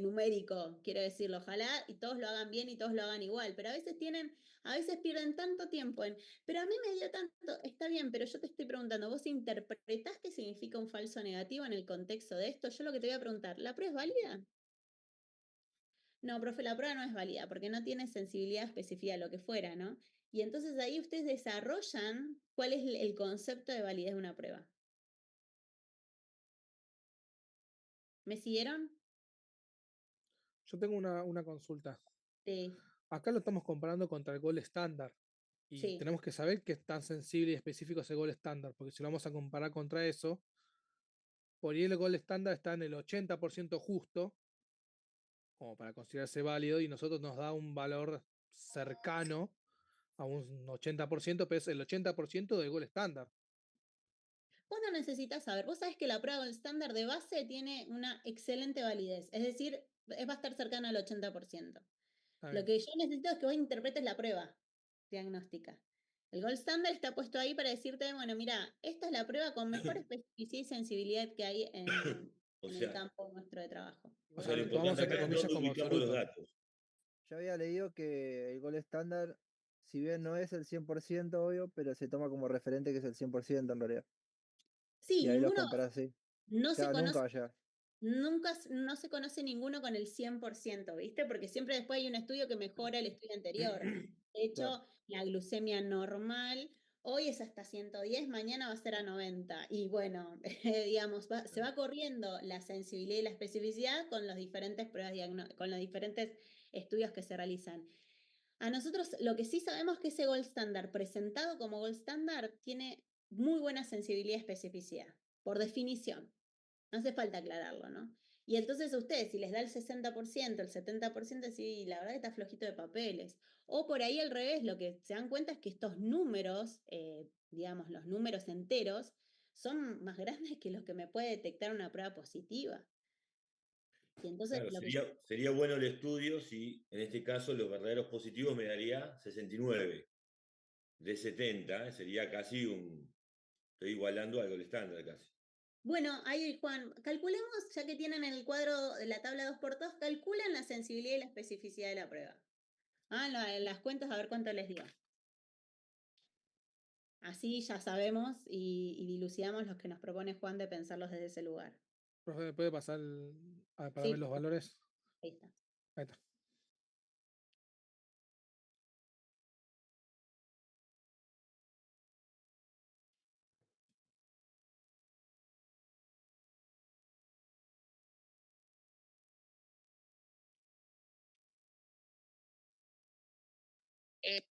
S2: numérico, quiero decirlo, ojalá y todos lo hagan bien y todos lo hagan igual, pero a veces pierden tanto tiempo pero a mí me dio tanto, está bien, pero yo te estoy preguntando, ¿vos interpretás qué significa un falso negativo en el contexto de esto? Yo lo que te voy a preguntar, ¿la prueba es válida? No, profe, la prueba no es válida porque no tiene sensibilidad específica, lo que fuera, ¿no? Y entonces ahí ustedes desarrollan cuál es el concepto de validez de una prueba. ¿Me siguieron?
S1: Yo tengo una consulta.
S2: Sí.
S1: Acá lo estamos comparando contra el gol estándar. Y
S2: Sí.
S1: tenemos que saber qué tan sensible y específico es el gol estándar, porque si lo vamos a comparar contra eso, por ahí el gol estándar está en el 80% justo, como para considerarse válido, y nosotros nos da un valor cercano a un 80%, pero es el 80% del gol estándar.
S2: Vos no necesitas saber, vos sabés que la prueba gold estándar de base tiene una excelente validez, es decir, va a estar cercano al 80%.
S1: Está
S2: Lo
S1: bien.
S2: que yo necesito es que vos interpretes la prueba diagnóstica. El gold standard está puesto ahí para decirte, bueno, mira, esta es la prueba con mejor especificidad y sensibilidad que hay
S7: O
S2: en el
S7: sea,
S2: campo nuestro de trabajo.
S7: o
S1: O
S7: sea,
S1: sea,
S7: lo
S1: lo tomamos
S7: importante
S1: entre
S7: acá es
S1: comillas
S7: dónde
S1: como
S7: ubicamos los
S1: absoluto.
S7: datos.
S9: Yo había leído que el gol estándar, si bien no es el 100%, obvio, pero se toma como referente que es el 100% en realidad.
S2: Sí,
S9: Y ahí los
S2: ninguno
S9: comparás así.
S2: no
S9: O sea,
S2: se
S9: nunca
S2: conoce.
S9: va a llegar.
S2: Nunca no se conoce ninguno con el 100%, ¿viste? Porque siempre después hay un estudio que mejora el estudio anterior. De hecho,
S9: Claro.
S2: la glucemia normal hoy es hasta 110, mañana va a ser a 90. Y bueno, digamos, se va corriendo la sensibilidad y la especificidad con las diferentes pruebas con los diferentes estudios que se realizan. A nosotros lo que sí sabemos es que ese gold standard presentado como gold standard tiene muy buena sensibilidad y especificidad, por definición. No hace falta aclararlo, ¿no? Y entonces a ustedes, si les da el 60%, el 70%, sí, la verdad que está flojito de papeles. O por ahí al revés, lo que se dan cuenta es que estos números, digamos, los números enteros, son más grandes que los que me puede detectar una prueba positiva. Y entonces
S7: Claro,
S2: lo que
S7: sería bueno el estudio si en este caso los verdaderos positivos me daría 69 de 70, sería casi estoy igualando algo el estándar casi.
S2: Bueno, ahí Juan, calculemos, ya que tienen el cuadro de la tabla 2x2, calculan la sensibilidad y la especificidad de la prueba. En las cuentas a ver cuánto les dio. Así ya sabemos y dilucidamos los que nos propone Juan de pensarlos desde ese lugar.
S1: Profe, ¿me puede pasar para
S2: Sí,
S1: ver los valores?
S2: ahí está.
S1: Ahí está.
S7: Eh.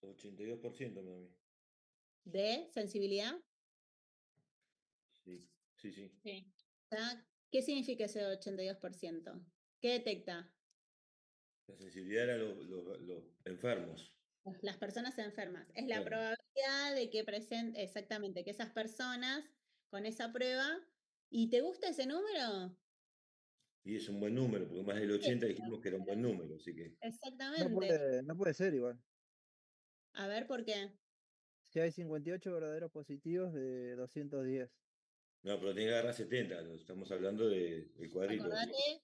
S7: 82% me da a mí.
S2: ¿De sensibilidad?
S7: Sí, sí, sí.
S2: Sí. ¿Qué significa ese 82%? ¿Qué detecta?
S7: La sensibilidad eran los enfermos.
S2: Las personas enfermas. Es la
S7: Claro.
S2: probabilidad de que presenten, exactamente, que esas personas con esa prueba. ¿Y te gusta ese número?
S7: Y es un buen número, porque más del 80 dijimos que era un buen número, así que.
S2: Exactamente.
S9: No puede ser igual.
S2: A ver, ¿por qué?
S9: Si hay 58 verdaderos positivos de 210.
S7: No, pero tenés que agarrar 70, estamos hablando del cuadrito.
S2: Acordate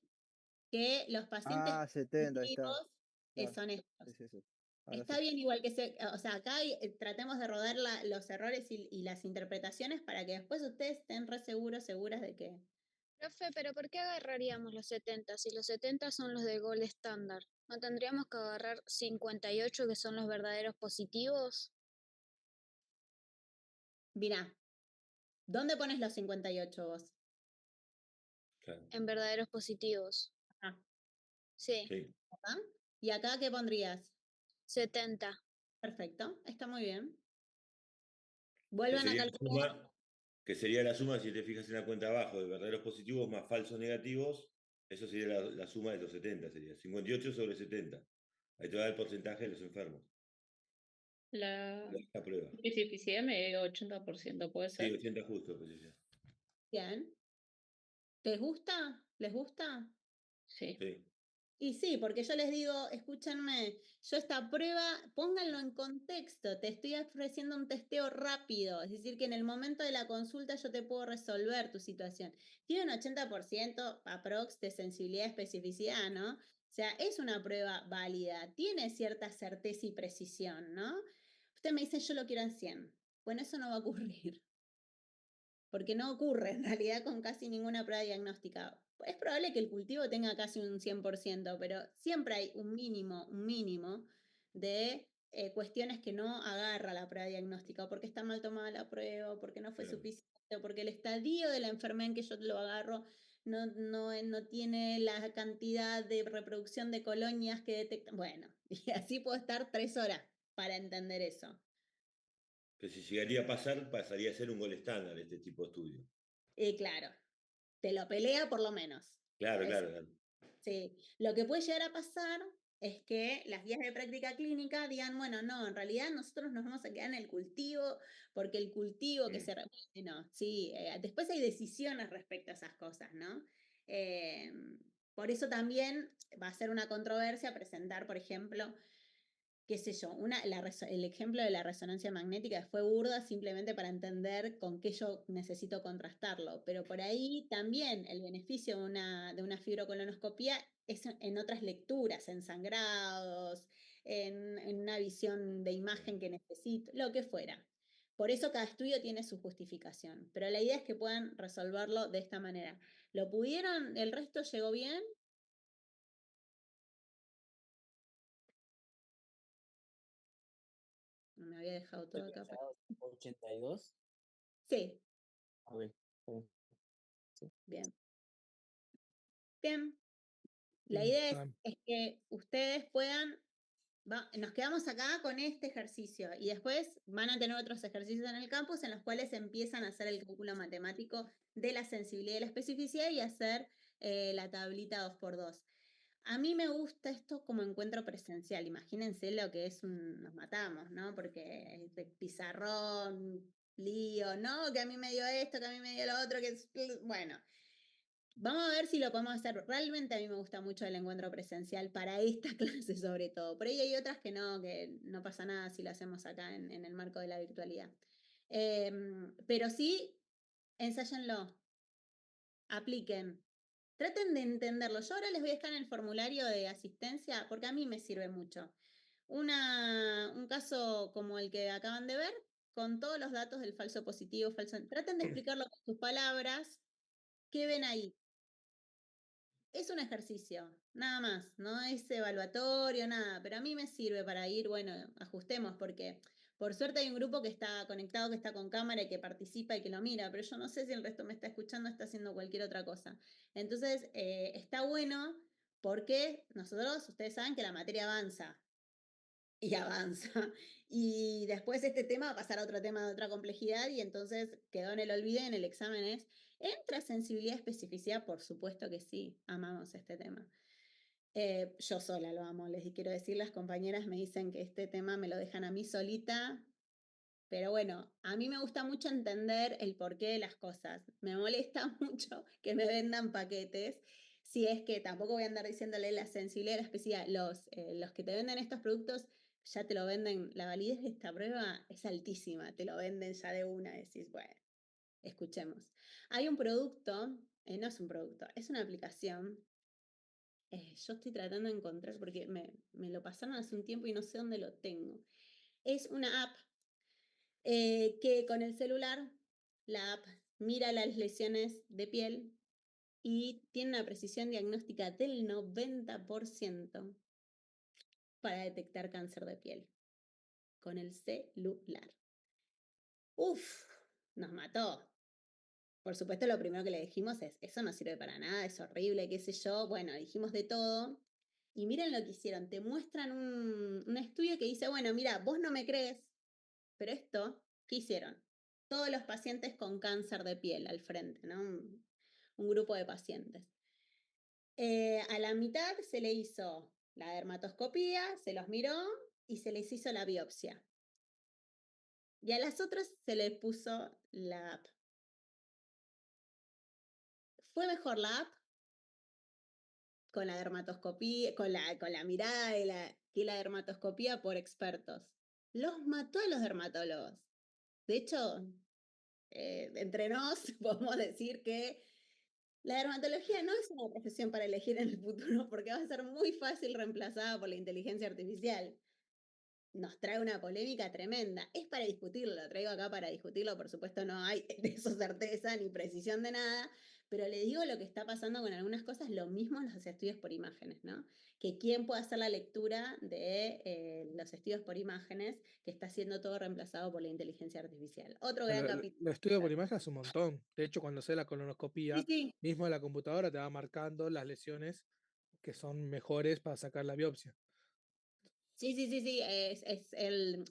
S2: que los pacientes
S9: Ah, 70, ahí está.
S2: positivos
S9: Claro.
S2: son estos.
S9: Sí, sí, sí. Ahora
S2: Está
S9: sí.
S2: bien igual o sea, acá tratemos de rodar los errores y las interpretaciones para que después ustedes estén re seguros, seguras de que...
S8: Profe, pero ¿por qué agarraríamos los 70 si los 70 son los de gol estándar? ¿No tendríamos que agarrar 58 que son los verdaderos positivos?
S2: Mirá, ¿dónde pones los 58 vos?
S7: Claro.
S8: En verdaderos positivos.
S2: Acá,
S8: Sí,
S7: Sí.
S2: ¿acá? ¿Y acá qué pondrías?
S8: 70.
S2: Perfecto, está muy bien.
S7: Que
S2: Vuelvan a
S7: sería la
S2: calcular.
S7: suma, que sería la suma, si te fijas en la cuenta abajo, de verdaderos positivos más falsos negativos, eso sería la suma de los 70, sería 58 sobre 70. Ahí te va el porcentaje de los enfermos.
S5: La
S7: La prueba.
S5: especificidad me dio 80%, ¿puede
S7: Sí,
S5: ser?
S7: 80 justo, pues, sí.
S2: Bien. ¿Les gusta? ¿Les gusta?
S5: Sí.
S7: Sí.
S2: Y sí, porque yo les digo, escúchenme, yo esta prueba, pónganlo en contexto, te estoy ofreciendo un testeo rápido, es decir, que en el momento de la consulta yo te puedo resolver tu situación. Tiene un 80% aprox de sensibilidad y especificidad, ¿no? O sea, es una prueba válida, tiene cierta certeza y precisión, ¿no? Usted me dice, yo lo quiero en 100. Bueno, eso no va a ocurrir, porque no ocurre en realidad con casi ninguna prueba diagnóstica. Es probable que el cultivo tenga casi un 100%, pero siempre hay un mínimo de cuestiones que no agarra la prueba diagnóstica, o porque está mal tomada la prueba, o porque no fue
S7: Claro.
S2: suficiente, o porque el estadio de la enfermedad en que yo lo agarro no tiene la cantidad de reproducción de colonias que detecta. Bueno, y así puedo estar 3 horas para entender eso.
S7: Que si llegaría a pasar, pasaría a ser un gol estándar este tipo de estudio.
S2: Y claro, te lo pelea por lo menos.
S7: Claro,
S2: Es-
S7: claro, claro.
S2: Sí, lo que puede llegar a pasar es que las guías de práctica clínica digan, bueno, no, en realidad nosotros nos vamos a quedar en el cultivo, porque el cultivo que se... No, sí, después hay decisiones respecto a esas cosas, ¿no? Eh, por eso también va a ser una controversia presentar, por ejemplo, qué sé yo, el ejemplo de la resonancia magnética fue burda simplemente para entender con qué yo necesito contrastarlo, pero por ahí también el beneficio de una fibrocolonoscopía es en otras lecturas, en sangrados, en una visión de imagen que necesito, lo que fuera. Por eso cada estudio tiene su justificación, pero la idea es que puedan resolverlo de esta manera. ¿Lo pudieron? ¿El resto llegó bien? No me había dejado todo acá.
S10: 82.
S2: Sí,
S10: A ver,
S2: bien. Bien. La
S1: Sí,
S2: idea
S1: está.
S2: es que ustedes puedan, nos quedamos acá con este ejercicio y después van a tener otros ejercicios en el campus en los cuales empiezan a hacer el cálculo matemático de la sensibilidad y la especificidad y hacer la tablita 2x2. A mí me gusta esto como encuentro presencial. Imagínense lo que es nos matamos, ¿no? Porque de pizarrón, lío, ¿no? Que a mí me dio esto, que a mí me dio lo otro, que es... Bueno, vamos a ver si lo podemos hacer. Realmente a mí me gusta mucho el encuentro presencial para esta clase sobre todo. Por ahí hay otras que no pasa nada si lo hacemos acá en el marco de la virtualidad. Pero sí, ensáyenlo, apliquen, traten de entenderlo. Yo ahora les voy a dejar en el formulario de asistencia porque a mí me sirve mucho. Un caso como el que acaban de ver, con todos los datos del falso positivo, falso. Traten de explicarlo con sus palabras. ¿Qué ven ahí? Es un ejercicio, nada más, no es evaluatorio, nada, pero a mí me sirve para ir, bueno, ajustemos, porque por suerte hay un grupo que está conectado, que está con cámara y que participa y que lo mira, pero yo no sé si el resto me está escuchando, está haciendo cualquier otra cosa. Entonces, está bueno porque nosotros, ustedes saben que la materia avanza y avanza. Y después este tema va a pasar a otro tema de otra complejidad y entonces quedó en el olvido y en el examen es, ¿entra sensibilidad, especificidad? Por supuesto que sí, amamos este tema. Yo sola lo amo, les quiero decir, las compañeras me dicen que este tema me lo dejan a mí solita, pero bueno, a mí me gusta mucho entender el porqué de las cosas. Me molesta mucho que me vendan paquetes, si es que tampoco voy a andar diciéndole la sensibilidad, la especificidad. Los que te venden estos productos ya te lo venden, la validez de esta prueba es altísima, te lo venden ya de una, decís, bueno, escuchemos. Hay un producto, no es un producto, es una aplicación. Yo estoy tratando de encontrar porque me lo pasaron hace un tiempo y no sé dónde lo tengo. Es una app que con el celular, la app mira las lesiones de piel y tiene una precisión diagnóstica del 90% para detectar cáncer de piel con el celular. Uf, nos mató. Por supuesto, lo primero que le dijimos es, eso no sirve para nada, es horrible, qué sé yo. Bueno, dijimos de todo. Y miren lo que hicieron. Te muestran un estudio que dice, bueno, mira, vos no me crees, pero esto, ¿qué hicieron? Todos los pacientes con cáncer de piel al frente, ¿no? Un grupo de pacientes. A la mitad se le hizo la dermatoscopía, se los miró y se les hizo la biopsia. Y a las otras se les puso la app. ¿Fue mejor la app? Con la dermatoscopía, con la mirada que la dermatoscopía por expertos. Los mató a los dermatólogos. De hecho, entre nos podemos decir que la dermatología no es una profesión para elegir en el futuro porque va a ser muy fácil reemplazada por la inteligencia artificial. Nos trae una polémica tremenda. Es para discutirlo, lo traigo acá para discutirlo, por supuesto no hay de eso certeza ni precisión de nada, pero le digo lo que está pasando con algunas cosas, lo mismo en los estudios por imágenes, ¿no? Que quién puede hacer la lectura de los estudios por imágenes, que está siendo todo reemplazado por la inteligencia artificial. Otro gran capítulo.
S1: Lo estudio por imagen es un montón. De hecho, cuando haces la
S2: Sí,
S1: colonoscopía,
S2: sí.
S1: mismo en la computadora te va marcando las lesiones que son mejores para sacar la biopsia.
S2: Sí.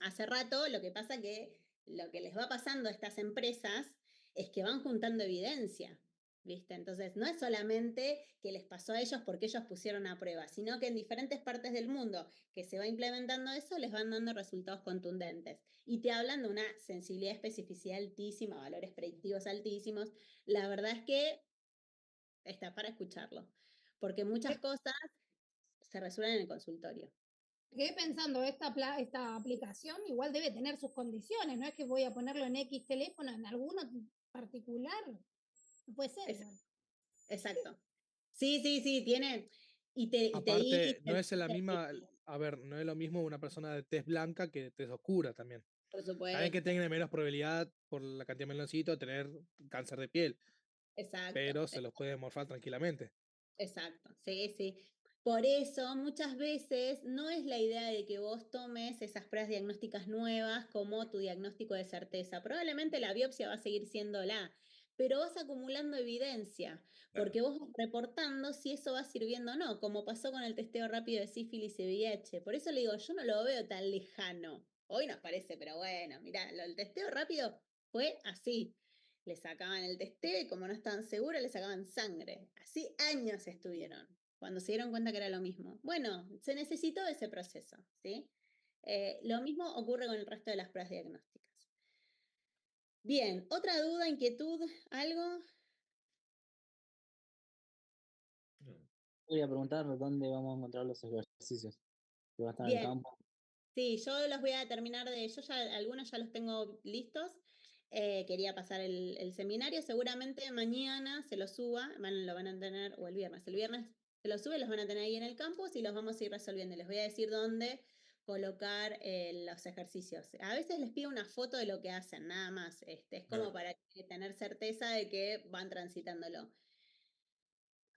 S2: Hace rato lo que pasa que lo que les va pasando a estas empresas es que van juntando evidencia, ¿viste? Entonces, no es solamente que les pasó a ellos porque ellos pusieron a prueba, sino que en diferentes partes del mundo que se va implementando eso, les van dando resultados contundentes. Y te hablan de una sensibilidad y especificidad altísima, valores predictivos altísimos. La verdad es que está para escucharlo, porque muchas cosas se resuelven en el consultorio.
S6: Quedé pensando, esta aplicación igual debe tener sus condiciones, no es que voy a ponerlo en X teléfono, en alguno particular. No puede ser igual.
S2: Exacto. Sí, tiene. Y te
S1: Aparte, no
S2: dicen,
S1: es la misma, a ver, no es lo mismo una persona de tez blanca que de tez oscura también.
S2: por
S1: Saben que
S2: supuesto.
S1: tengan menos probabilidad por la cantidad de meloncito de tener cáncer de piel,
S2: Exacto.
S1: pero se los puede morfar tranquilamente.
S2: Exacto. Sí. Por eso, muchas veces no es la idea de que vos tomes esas pruebas diagnósticas nuevas como tu diagnóstico de certeza. Probablemente la biopsia va a seguir siendo pero vas acumulando evidencia, porque vos vas reportando si eso va sirviendo o no, como pasó con el testeo rápido de sífilis y VIH. Por eso le digo, yo no lo veo tan lejano. Hoy nos parece, pero bueno, mirá, el testeo rápido fue así. Le sacaban el testeo y como no estaban seguros, le sacaban sangre. Así años estuvieron, cuando se dieron cuenta que era lo mismo. Bueno, se necesitó ese proceso, ¿sí? Lo mismo ocurre con el resto de las pruebas diagnósticas. Bien, otra duda, inquietud, algo.
S10: Voy a preguntar dónde vamos a encontrar los ejercicios. Que va a estar en el
S2: Bien,
S10: campo.
S2: sí, yo los voy a terminar algunos ya los tengo listos. Quería pasar el seminario, seguramente mañana se lo suba, lo van a tener, o el viernes se lo sube, los van a tener ahí en el campus y los vamos a ir resolviendo. Les voy a decir dónde colocar los ejercicios. A veces les pido una foto de lo que hacen, nada más. Es como para tener certeza de que van transitándolo.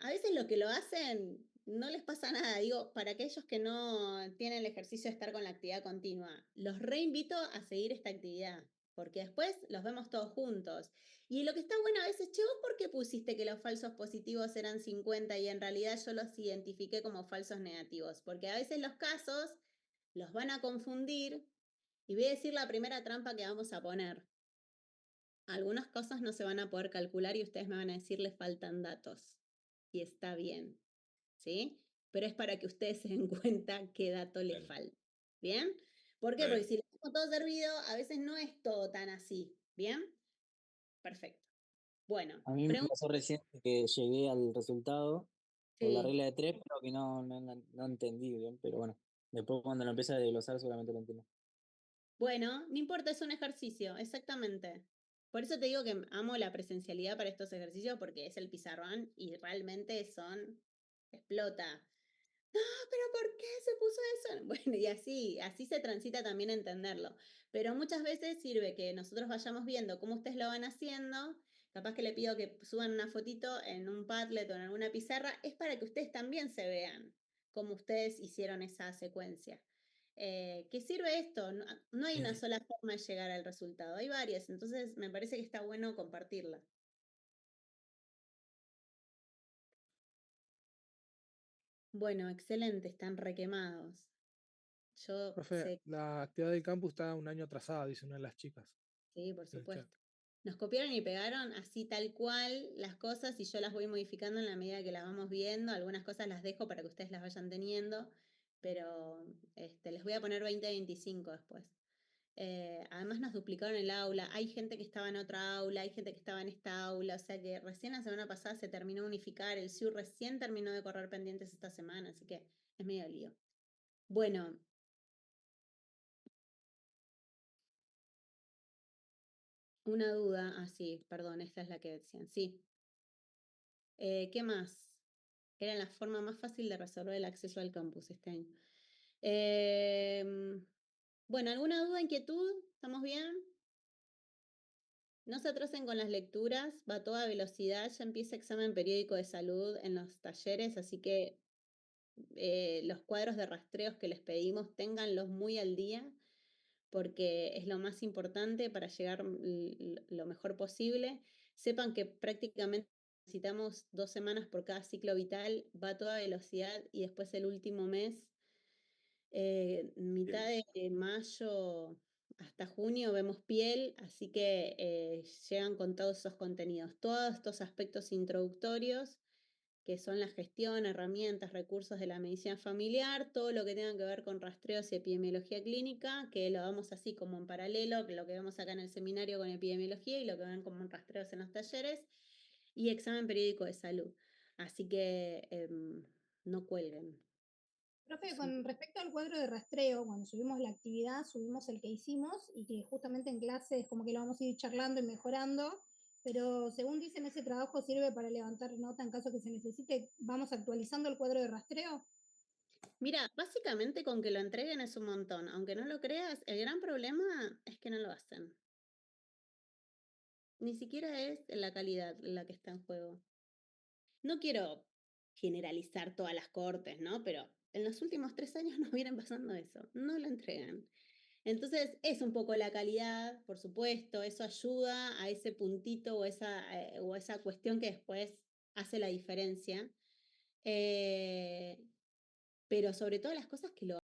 S2: A veces lo que lo hacen no les pasa nada. Digo, para aquellos que no tienen el ejercicio de estar con la actividad continua, los reinvito a seguir esta actividad, porque después los vemos todos juntos. Y lo que está bueno a veces, che, ¿vos por qué pusiste que los falsos positivos eran 50 y en realidad yo los identifiqué como falsos negativos? Porque a veces los casos los van a confundir y voy a decir la primera trampa que vamos a poner. Algunas cosas no se van a poder calcular y ustedes me van a decir les faltan datos. Y está bien, ¿sí? Pero es para que ustedes se den cuenta qué dato les falta. ¿Bien? ¿Por qué? Porque si lo tenemos todo servido, a veces no es todo tan así. ¿Bien? Perfecto. Bueno,
S10: A mí me pasó recién que llegué al resultado por la
S2: sí.
S10: regla de 3, pero que no entendí bien, pero bueno. Después cuando lo empiece a desglosar seguramente lo entiendo.
S2: Bueno, no importa, es un ejercicio, exactamente. Por eso te digo que amo la presencialidad para estos ejercicios porque es el pizarrón y realmente explota. No, pero ¿por qué se puso eso? Bueno, y así se transita también a entenderlo. Pero muchas veces sirve que nosotros vayamos viendo cómo ustedes lo van haciendo. Capaz que le pido que suban una fotito en un Padlet o en alguna pizarra. Es para que ustedes también se vean cómo ustedes hicieron esa secuencia. ¿Qué sirve esto? No hay una sola forma de llegar al resultado, hay varias. Entonces me parece que está bueno compartirla. Bueno, excelente, están requemados. Yo
S1: Profe,
S2: sé.
S1: la actividad del campus está un año atrasada, dice una de las chicas
S2: Sí, por
S1: en el chat.
S2: supuesto. Nos copiaron y pegaron así tal cual las cosas y yo las voy modificando en la medida que las vamos viendo. Algunas cosas las dejo para que ustedes las vayan teniendo, pero les voy a poner 2025 después. Además nos duplicaron el aula. Hay gente que estaba en otra aula, hay gente que estaba en esta aula, o sea que recién la semana pasada se terminó de unificar. El SIU recién terminó de correr pendientes esta semana, así que es medio lío. Bueno. Una duda, sí, perdón, esta es la que decían, sí. ¿Qué más? Era la forma más fácil de resolver el acceso al campus este año. Bueno, ¿alguna duda, inquietud? ¿Estamos bien? No se atrasen con las lecturas, va a toda velocidad, ya empieza examen periódico de salud en los talleres, así que los cuadros de rastreos que les pedimos, ténganlos muy al día, porque es lo más importante para llegar lo mejor posible. Sepan que prácticamente necesitamos 2 semanas por cada ciclo vital, va a toda velocidad y después el último mes, mitad de mayo hasta junio vemos piel, así que llegan con todos esos contenidos, todos estos aspectos introductorios que son la gestión, herramientas, recursos de la medicina familiar, todo lo que tenga que ver con rastreos y epidemiología clínica, que lo damos así como en paralelo, que lo que vemos acá en el seminario con epidemiología y lo que ven como en rastreos en los talleres, y examen periódico de salud. Así que no cuelguen.
S6: Profe, con respecto al cuadro de rastreo, cuando subimos la actividad, subimos el que hicimos y que justamente en clase es como que lo vamos a ir charlando y mejorando, pero según dicen ese trabajo sirve para levantar nota en caso que se necesite. ¿Vamos actualizando el cuadro de rastreo?
S2: Mira, básicamente con que lo entreguen es un montón. Aunque no lo creas, el gran problema es que no lo hacen. Ni siquiera es la calidad la que está en juego. No quiero generalizar todas las cortes, ¿no? Pero en los últimos 3 años nos vienen pasando eso. No lo entregan. Entonces, es un poco la calidad, por supuesto, eso ayuda a ese puntito o esa cuestión que después hace la diferencia. Pero sobre todas las cosas que lo